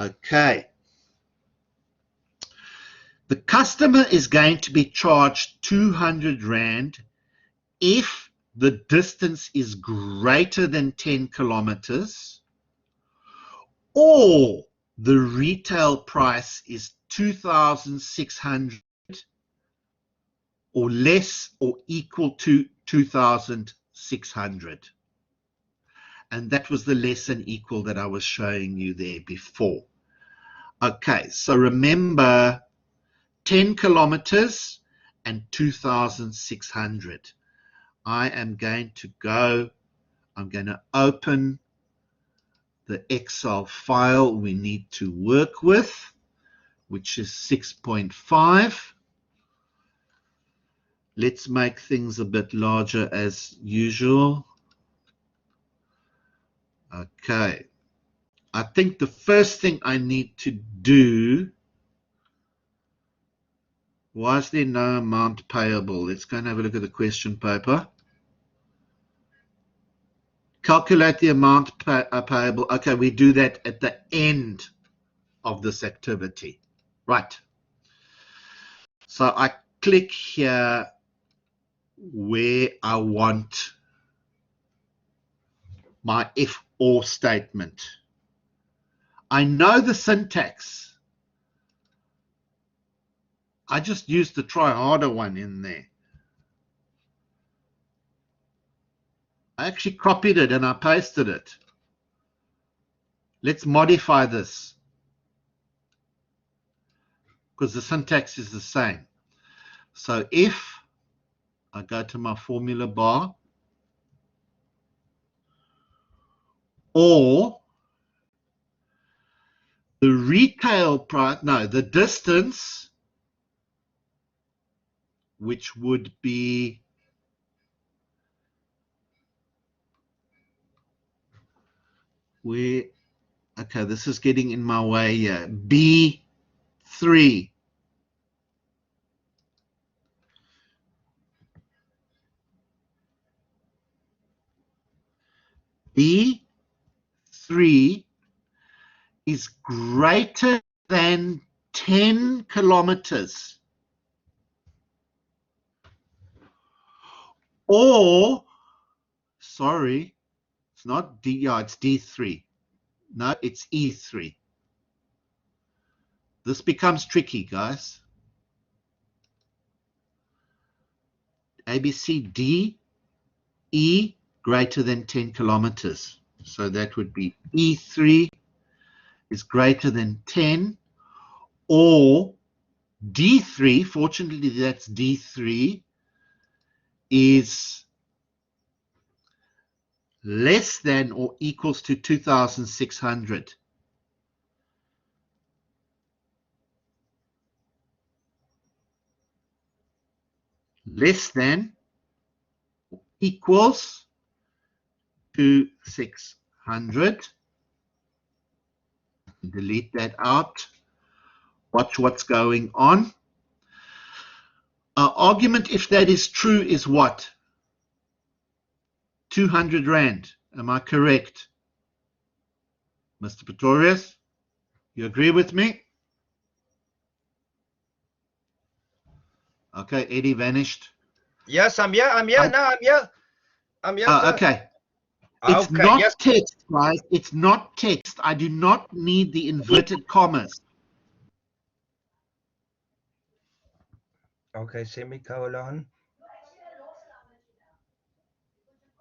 S1: Okay. The customer is going to be charged 200 Rand if the distance is greater than 10 kilometers, or the retail price is 2,600 or less or equal to 2,600. And that was the less than equal that I was showing you there before. Okay, so remember 10 kilometers and 2,600. I am going to go, I'm going to open the Excel file we need to work with, which is 6.5. Let's make things a bit larger as usual. Okay. I think the first thing I need to do, why is there no amount payable? Let's go and have a look at the question paper. Calculate the amount payable. Okay, we do that at the end of this activity. Right. So I click here where I want my if or statement. I know the syntax. I just used the try harder one in there. I actually copied it and I pasted it. Let's modify this, because the syntax is the same. So if I go to my formula bar, or the retail price, no, the distance, which would be where, okay, this is getting in my way here, B3. B3 is greater than 10 kilometers, or, sorry, it's not D, yeah, it's D3. No, it's E3. This becomes tricky, guys. A, B, C, D, E greater than 10 kilometers. So that would be E3 is greater than 10, or D3, fortunately that's D3, is less than or equals to 2,600. Less than or equals to 600. Delete that out. Watch what's going on. Our argument, if that is true, is what? 200 Rand. Am I correct? Mr. Pretorius, you agree with me? Okay, Eddie vanished.
S2: Yes, I'm here. I'm here. No, I'm here. I'm here, sir.
S1: Okay. It's
S2: Okay,
S1: not
S2: yes.
S1: text, guys. It's not text. I do not need the inverted commas.
S2: Okay, semicolon.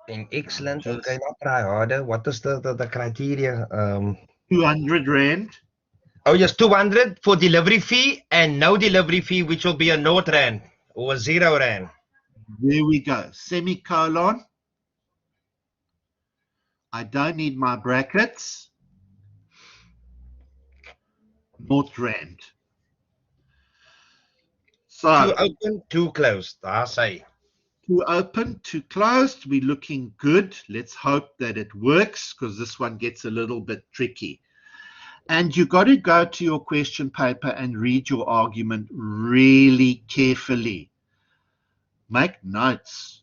S2: Excellent.
S1: Just
S2: Okay, now try harder. What is the criteria?
S1: 200 Rand.
S2: Oh, yes, 200 for delivery fee and no delivery fee, which will be a 0 Rand or a 0 Rand.
S1: There we go. Semicolon. I don't need my brackets. 0 Rand. So,
S2: Two open, two closed. I say.
S1: two open, two closed. We're looking good. Let's hope that it works, because this one gets a little bit tricky. And you got to go to your question paper and read your argument really carefully. Make notes.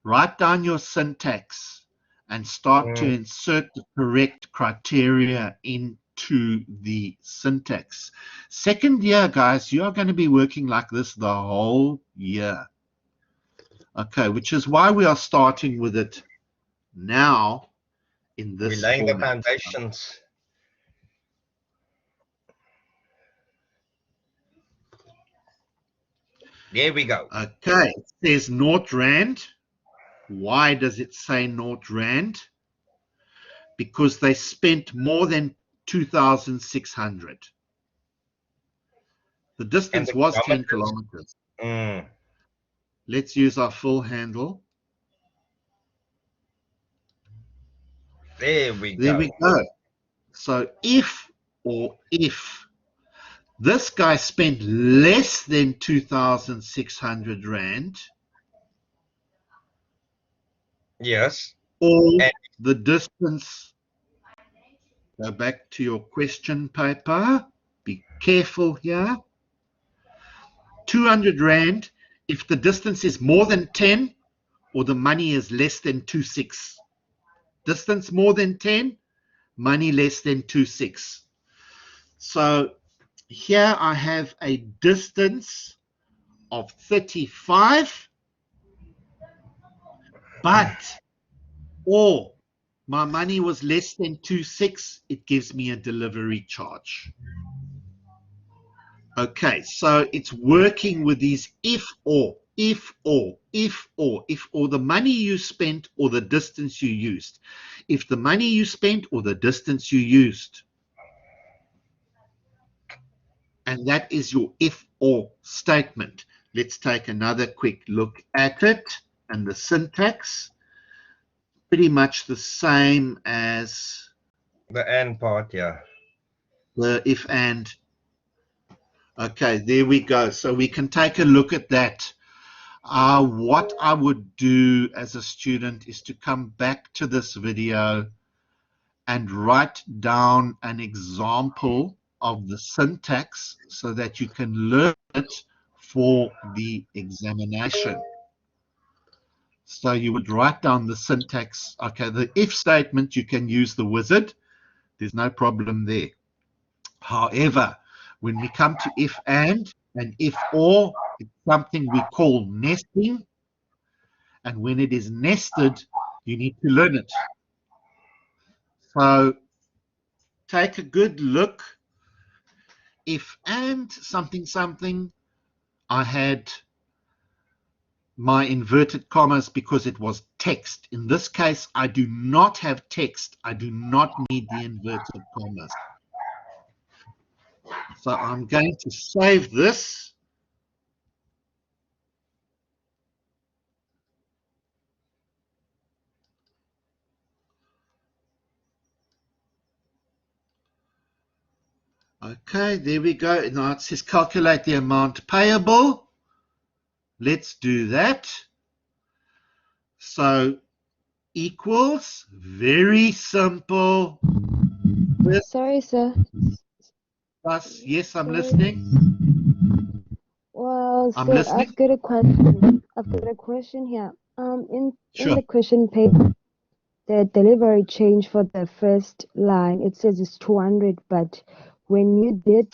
S1: Write down your syntax and start to insert the correct criteria into the syntax. Second year, guys, you are going to be working like this the whole year. Okay, which is why we are starting with it now in this
S2: We're laying the
S1: format.
S2: foundations. There we go.
S1: Okay, it says 0 Rand. Why does it say 0 Rand? Because they spent more than 2,600. The distance was 10 kilometers. Let's use our full handle.
S2: There we
S1: There
S2: go.
S1: we go. So if this guy spent less than 2,600 Rand,
S2: Yes.
S1: or
S2: And
S1: the distance, go back to your question paper, be careful here, 200 Rand if the distance is more than 10 or the money is less than 2.6. Distance more than 10, money less than 2.6. So here I have a distance of 35, but or my money was less than 2.6, it gives me a delivery charge. Okay, so it's working with these if or, the money you spent or the distance you used. If the money you spent or the distance you used. And that is your if or statement. Let's take another quick look at it. And the syntax, pretty much the same as
S2: the and part, yeah.
S1: the if and. Okay, there we go. So we can take a look at that. What I would do as a student is to come back to this video and write down an example of the syntax so that you can learn it for the examination. So you would write down the syntax. Okay, the if statement, you can use the wizard. There's no problem there. However, when we come to if and if or, it's something we call nesting. And when it is nested, you need to learn it. So take a good look. If and something, I had my inverted commas because it was text. In this case, I do not have text. I do not need the inverted commas. So I'm going to save this. Okay, there we go. Now it says calculate the amount payable. Let's do that. So equals, very simple.
S5: Sorry, sir.
S1: Plus, yes, I'm
S5: Sorry.
S1: listening.
S5: Well,
S1: I'm
S5: sir,
S1: listening.
S5: I've got a question. I've got a question here. In
S1: Sure.
S5: the question paper, the delivery change for the first line, it says it's 200, but when you did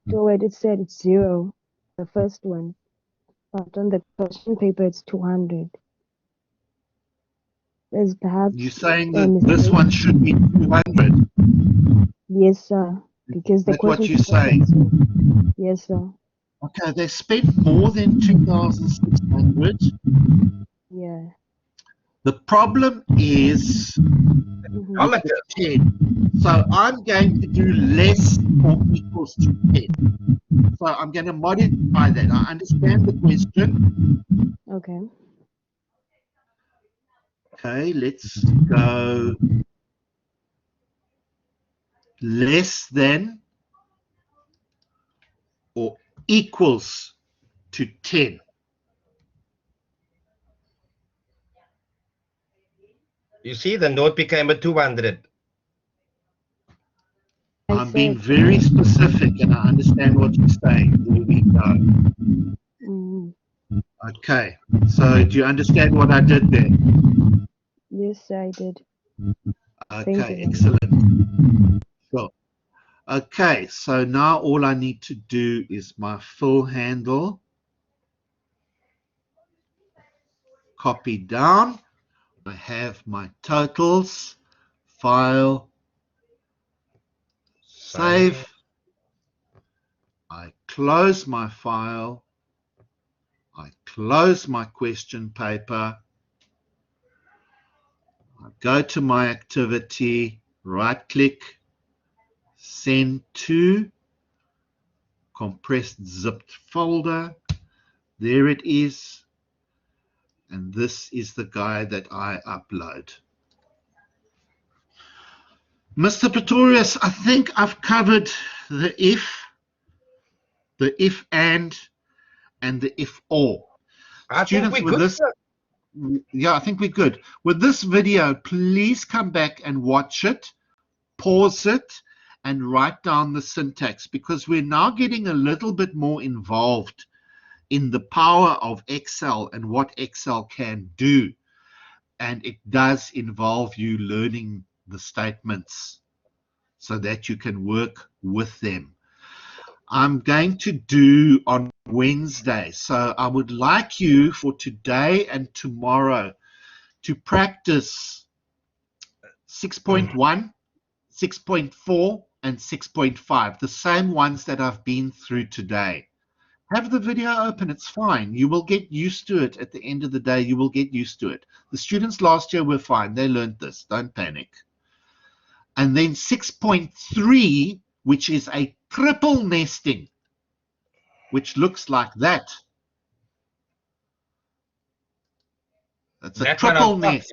S5: do it, it said it's 0, the first one. But on the question paper, it's 200. There's perhaps
S1: You're saying
S5: a
S1: that this
S5: mistake.
S1: one should be 200.
S5: Yes, sir. Because the
S1: That's what
S5: question
S1: you're
S5: paper said
S1: saying.
S5: so. Yes, sir.
S1: Okay, they spent more than 2,600.
S5: Yeah.
S1: The problem is
S5: Mhm.
S1: with the 10. So I'm going to do less or equals to 10. So I'm going to modify that. I understand the question.
S5: Okay.
S1: Okay, let's go less than or equals to 10.
S2: You see, the note became a 200.
S1: I'm being very specific and I understand what you're saying. There we go.
S5: Mhm.
S1: Okay, so do you understand what I did there?
S5: Yes, I did. Thank
S1: Okay,
S5: you.
S1: excellent. Sure. Okay, so now all I need to do is my full handle. Copy down. I have my totals. File. Save. I close my file. I close my question paper. I go to my activity, right click, send to, compressed zipped folder. There it is. And this is the guy that I upload. Mr. Pretorius, I think I've covered the if and the if or.
S2: I think
S1: Students,
S2: we're
S1: with
S2: good,
S1: this,
S2: sir.
S1: yeah, I think we're good. With this video, please come back and watch it, pause it, and write down the syntax, because we're now getting a little bit more involved in the power of Excel and what Excel can do. And it does involve you learning the statements so that you can work with them. I'm going to do on Wednesday. So I would like you for today and tomorrow to practice 6.1, 6.4, and 6.5, the same ones that I've been through today. Have the video open, it's fine. You will get used to it at the end of the day. You will get used to it. The students last year were fine. They learned this. Don't panic. And then 6.3, which is a triple nesting, which looks like that. It's a triple nest.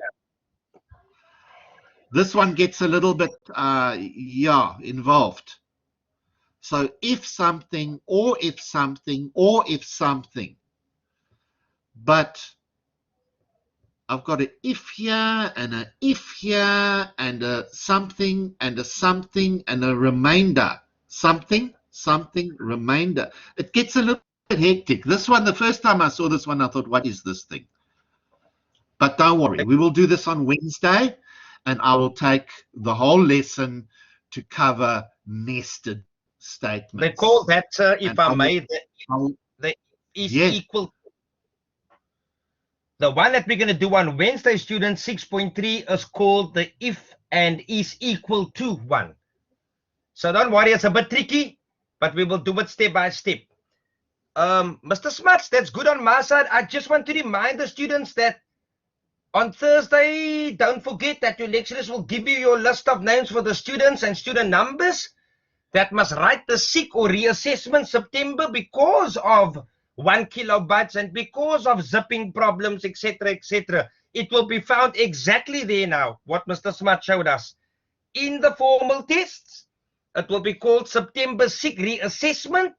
S1: This one gets a little bit, involved. So if something, or if something, or if something. But I've got an if here, and an if here, and a something, and a something, and a remainder. Something, something, remainder. It gets a little bit hectic. This one, the first time I saw this one, I thought, what is this thing? But don't worry, we will do this on Wednesday, and I will take the whole lesson to cover nested statements.
S2: They call that, if
S1: And
S2: I may, the is
S1: yes.
S2: equal. The one that we're going to do on Wednesday, students, 6.3 is called the if and is equal to one. So don't worry, it's a bit tricky, but we will do it step by step. Mr. Smuts, that's good on my side. I just want to remind the students that on Thursday, don't forget that your lecturers will give you your list of names for the students and student numbers that must write the sick or reassessment September because of 1 kilobytes and because of zipping problems, etc., etc. It will be found exactly there now, what Mr. Smart showed us. In the formal tests, it will be called September sick reassessment.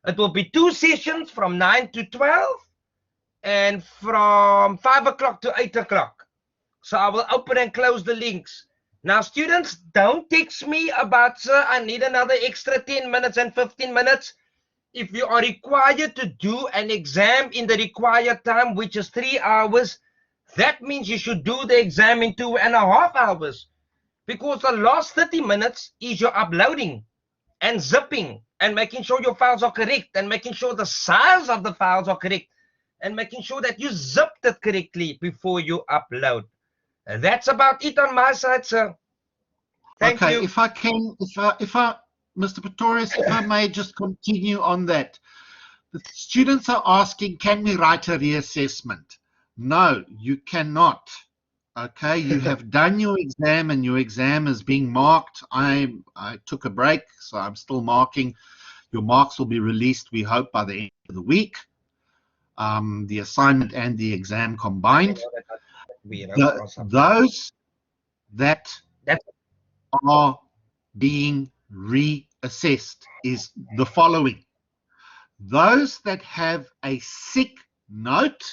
S2: It will be 2 sessions from 9 to 12 and from 5 o'clock to 8 o'clock. So I will open and close the links. Now, students, don't text me about, sir, I need another extra 10 minutes and 15 minutes. If you are required to do an exam in the required time, which is 3 hours, that means you should do the exam in 2.5 hours. Because the last 30 minutes is your uploading and zipping and making sure your files are correct and making sure the size of the files are correct and making sure that you zipped it correctly before you upload. And that's about it on my side, sir. Thank
S1: Okay,
S2: you.
S1: if I can, Mr. Pretorius, if I may just continue on that. The students are asking, can we write a reassessment? No, you cannot. Okay, you have done your exam and your exam is being marked. I took a break, so I'm still marking. Your marks will be released, we hope, by the end of the week. The assignment and the exam combined. Those that are being reassessed is the following. Those that have a sick note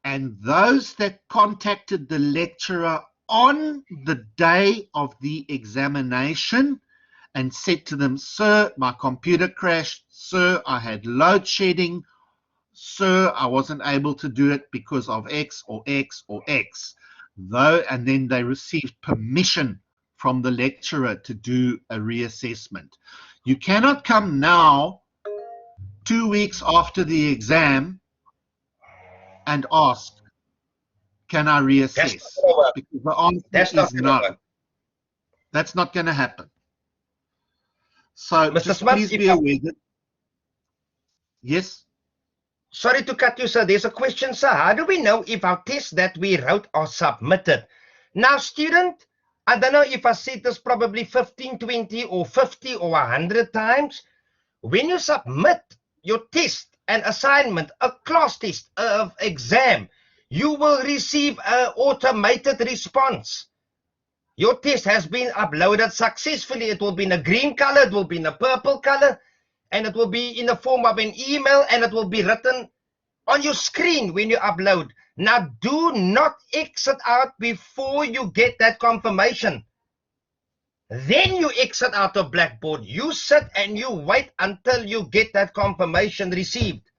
S1: and those that contacted the lecturer on the day of the examination and said to them, sir, my computer crashed, sir, I had load shedding, sir, I wasn't able to do it because of X or X or X. And then they received permission from the lecturer to do a reassessment. You cannot come now, 2 weeks after the exam, and ask, can I reassess? Because the answer is no. That's not going to happen. So
S2: Mr.
S1: just
S2: Smuts,
S1: please be aware that. Yes?
S2: Sorry to cut you, sir. There's a question, sir. How do we know if our tests that we wrote are submitted? Now, student, I don't know if I said this probably 15, 20, or 50 or 100 times. When you submit your test, an assignment, a class test, an exam, you will receive an automated response. Your test has been uploaded successfully. It will be in a green color, it will be in a purple color, and it will be in the form of an email, and it will be written on your screen when you upload. Now, do not exit out before you get that confirmation. Then you exit out of Blackboard. You sit and you wait until you get that confirmation received.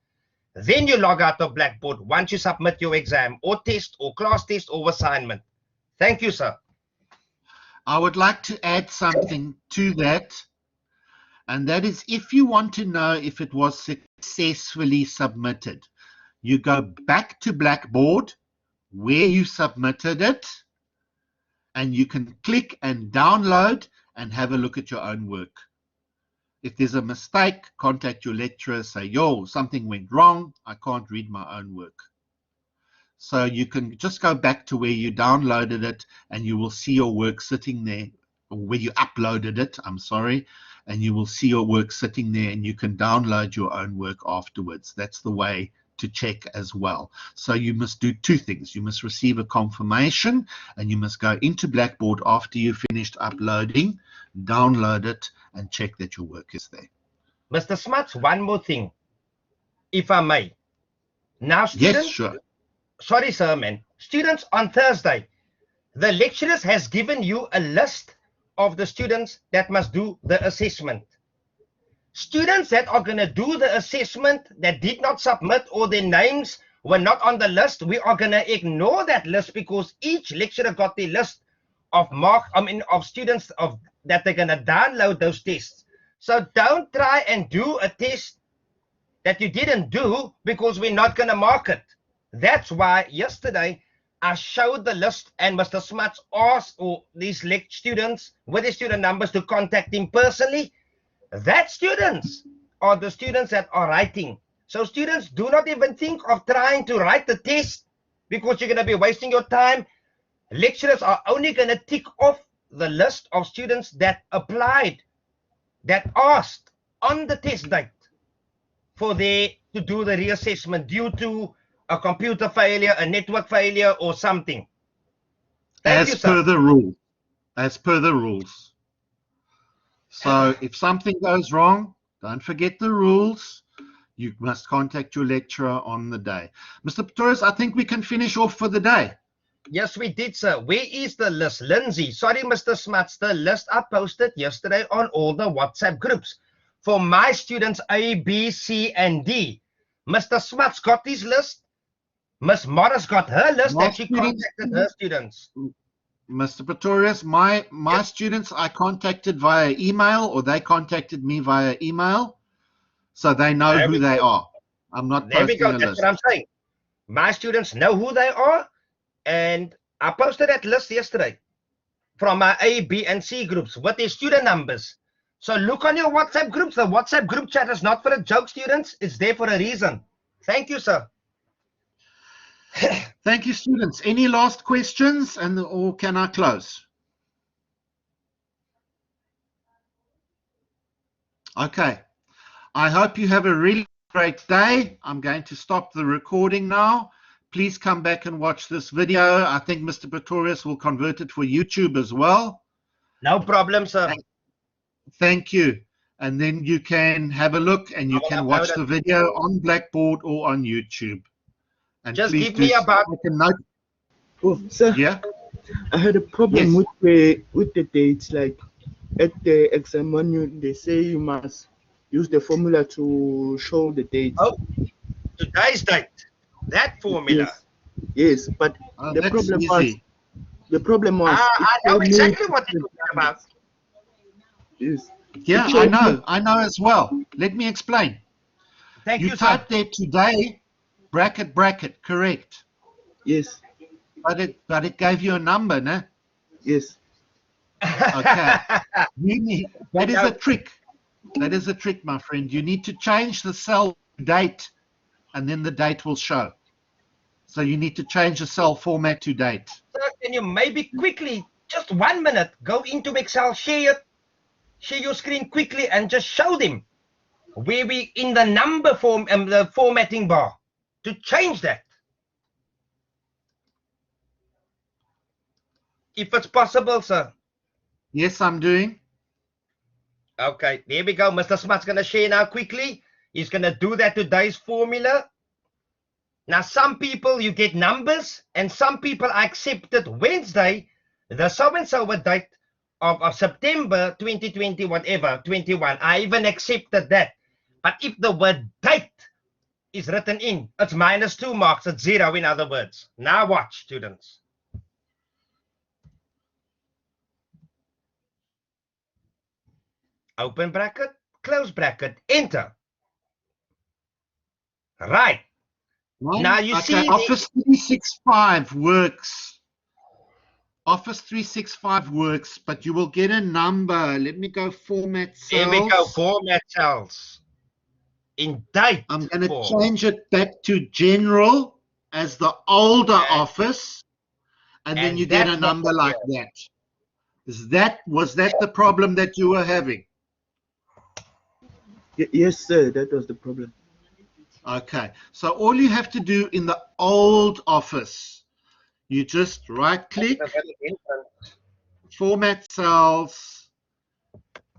S2: Then you log out of Blackboard once you submit your exam or test or class test or assignment. Thank you, sir.
S1: I would like to add something to that, and that is if you want to know if it was successfully submitted, you go back to Blackboard where you submitted it, and you can click and download and have a look at your own work. If there's a mistake, contact your lecturer, say, yo, something went wrong, I can't read my own work. So you can just go back to where you downloaded it and you will see your work sitting there, or where you uploaded it, I'm sorry, and you will see your work sitting there and you can download your own work afterwards. That's the way to check as well. So you must do 2 things. You must receive a confirmation and you must go into Blackboard after you've finished uploading, download it and check that your work is there.
S2: Mr. Smuts, one more thing, if I may. Now, students,
S1: yes, sure.
S2: Sorry, sir, man. Students, on Thursday, the lecturers has given you a list of the students that must do the assessment. Students that are going to do the assessment that did not submit or their names were not on the list, we are going to ignore that list because each lecturer got the list of students that they're going to download those tests. So don't try and do a test that you didn't do because we're not going to mark it. That's why yesterday I showed the list and Mr. Smuts asked these students with the student numbers to contact him personally. That students are the students that are writing. So students, do not even think of trying to write the test because you're going to be wasting your time. Lecturers are only going to tick off the list of students that applied, that asked on the test date for they to do the reassessment due to a computer failure, a network failure, or something. Thank you,
S1: As per
S2: sir.
S1: the rules. As per the rules. So if something goes wrong, don't forget the rules. You must contact your lecturer on the day. Mr. Pretorius, I think we can finish off for the day.
S2: Yes, we did, sir. Where is the list? Lindsay, sorry, Mr. Smuts, the list I posted yesterday on all the WhatsApp groups for my students A, B, C, and D. Mr. Smuts got his list. Miss Morris got her list
S1: My
S2: and she contacted her students.
S1: Mr. Pretorius, my students I contacted via email, or they contacted me via email, so they know
S2: There
S1: who
S2: we
S1: they
S2: go.
S1: are. I'm not
S2: There we
S1: posting
S2: go.
S1: a
S2: That's
S1: list.
S2: what I'm saying. My students know who they are, and I posted that list yesterday from my A, B, and C groups with their student numbers. So look on your WhatsApp groups. The WhatsApp group chat is not for a joke, students. It's there for a reason. Thank you, sir.
S1: Thank you, students. Any last questions, or can I close? Okay. I hope you have a really great day. I'm going to stop the recording now. Please come back and watch this video. I think Mr. Pretorius will convert it for YouTube as well.
S2: No problem, sir.
S1: Thank you. And then you can have a look and you can watch the video on Blackboard or on YouTube. And
S2: just
S1: please
S2: give me about.
S4: Oh, sir.
S1: Yeah.
S4: I had a problem
S1: Yes.
S4: with the dates. Like at the exam manual, they say you must use the formula to show the dates.
S2: Oh, today's date. That formula.
S4: Yes, but the
S1: That's
S4: problem
S1: easy.
S4: was.
S2: I know exactly what you're talking about.
S4: Yes.
S1: Yeah, I know as well. Let me explain.
S2: Thank you,
S1: You
S2: sir.
S1: type there today, bracket, correct.
S4: Yes.
S1: But it gave you a number, no?
S4: Yes.
S1: Okay. That is a trick. That is a trick, my friend. You need to change the cell date, and then the date will show. So you need to change the cell format to date.
S2: Sir, can you maybe quickly, just 1 minute, go into Excel, share your screen quickly, and just show them where we in the number form and the formatting bar to change that. If it's possible, sir.
S1: Yes, I'm doing.
S2: Okay, there we go. Mr. Smart's going to share now quickly. He's going to do that today's formula. Now, some people, you get numbers, and some people I accepted Wednesday, the so-and-so date of September 2020, whatever, 21. I even accepted that. But if the word date is written in, it's -2 marks. It's 0, in other words. Now watch, students. Open bracket, close bracket, enter. Right. Now you see
S1: Office 365 works. Office 365 works, but you will get a number. Let me go format cells.
S2: There we go, format cells. In date.
S1: I'm going to change it back to general as the older office, and then you get a number like that. Was that the problem that you were having?
S4: Yes, sir, that was the problem.
S1: Okay, so all you have to do in the old office, you just right-click, format cells,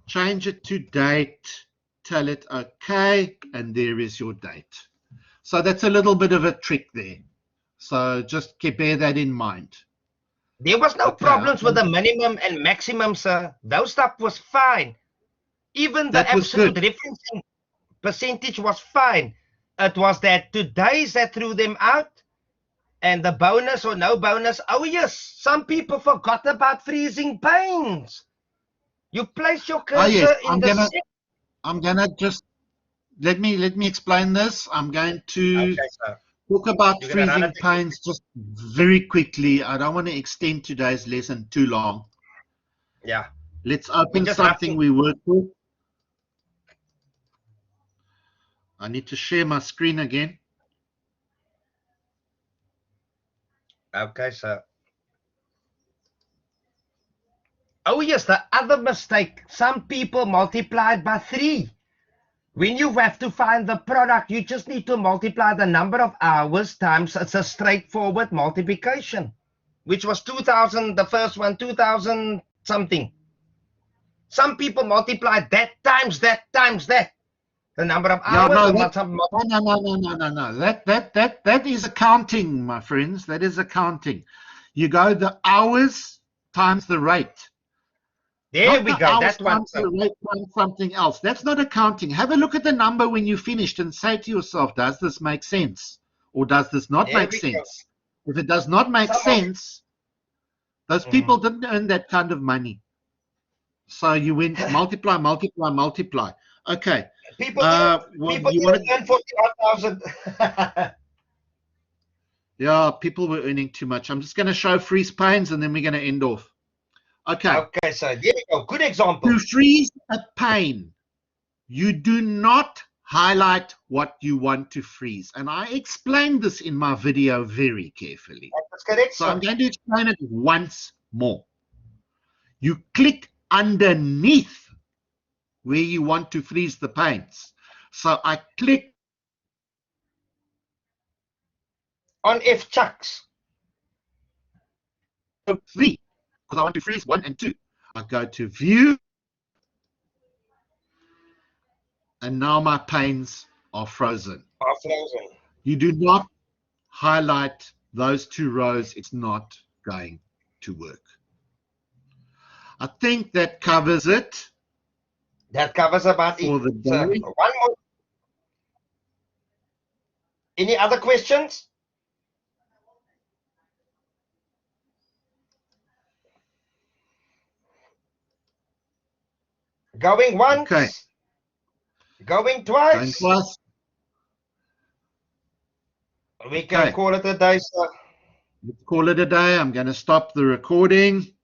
S1: change it to date, tell it okay, and there is your date. So that's a little bit of a trick there. So just bear that in mind.
S2: There was no problems with the minimum and maximum, sir. Those stuff was fine. Even the absolute referencing percentage was fine. It was that today's that threw them out, and the bonus or no bonus. Oh yes, some people forgot about freezing panes. You place your cursor in the.
S1: I'm gonna just let me explain this. I'm going to talk about freezing panes just very quickly. I don't want to extend today's lesson too long.
S2: Yeah.
S1: Let's open something we work with. I need to share my screen again.
S2: Okay, sir. Oh yes, the other mistake. Some people multiply by 3. When you have to find the product, you just need to multiply the number of hours times. It's a straightforward multiplication, which was 2000, the first one, 2000 something. Some people multiply that times that times that. The number of
S1: Yeah,
S2: hours.
S1: no. That is accounting, my friends. That is accounting. You go the hours times the rate.
S2: There
S1: Not
S2: we
S1: the
S2: go.
S1: hours
S2: That one.
S1: times the rate times something else. That's not accounting. Have a look at the number when you finished and say to yourself, does this make sense? Or does this not
S2: There
S1: make
S2: we go.
S1: sense? If it does not make sense, those people didn't earn that kind of money. So you went multiply, multiply, multiply. Okay.
S2: People
S1: you want
S2: earn 41,000.
S1: Yeah, people were earning too much. I'm just going to show freeze panes and then we're going to end off. Okay.
S2: Okay, so there we go. Good example.
S1: To freeze a pane, you do not highlight what you want to freeze. And I explained this in my video very carefully.
S2: That's correct,
S1: So
S2: sir.
S1: I'm going to explain it once more. You click underneath where you want to freeze the panes. So I click
S2: On F chucks.
S1: 3 because I want to freeze 1 and 2. I go to view, and now my panes are frozen.
S2: Are frozen.
S1: You do not highlight those 2 rows. It's not going to work. I think that covers it.
S2: That covers about
S1: For
S2: it.
S1: the day.
S2: So, one more. Any other questions? Going once.
S1: Okay.
S2: Going twice.
S1: Going twice.
S2: We can
S1: Okay.
S2: call it a day, sir.
S1: Let's call it a day. I'm going to stop the recording.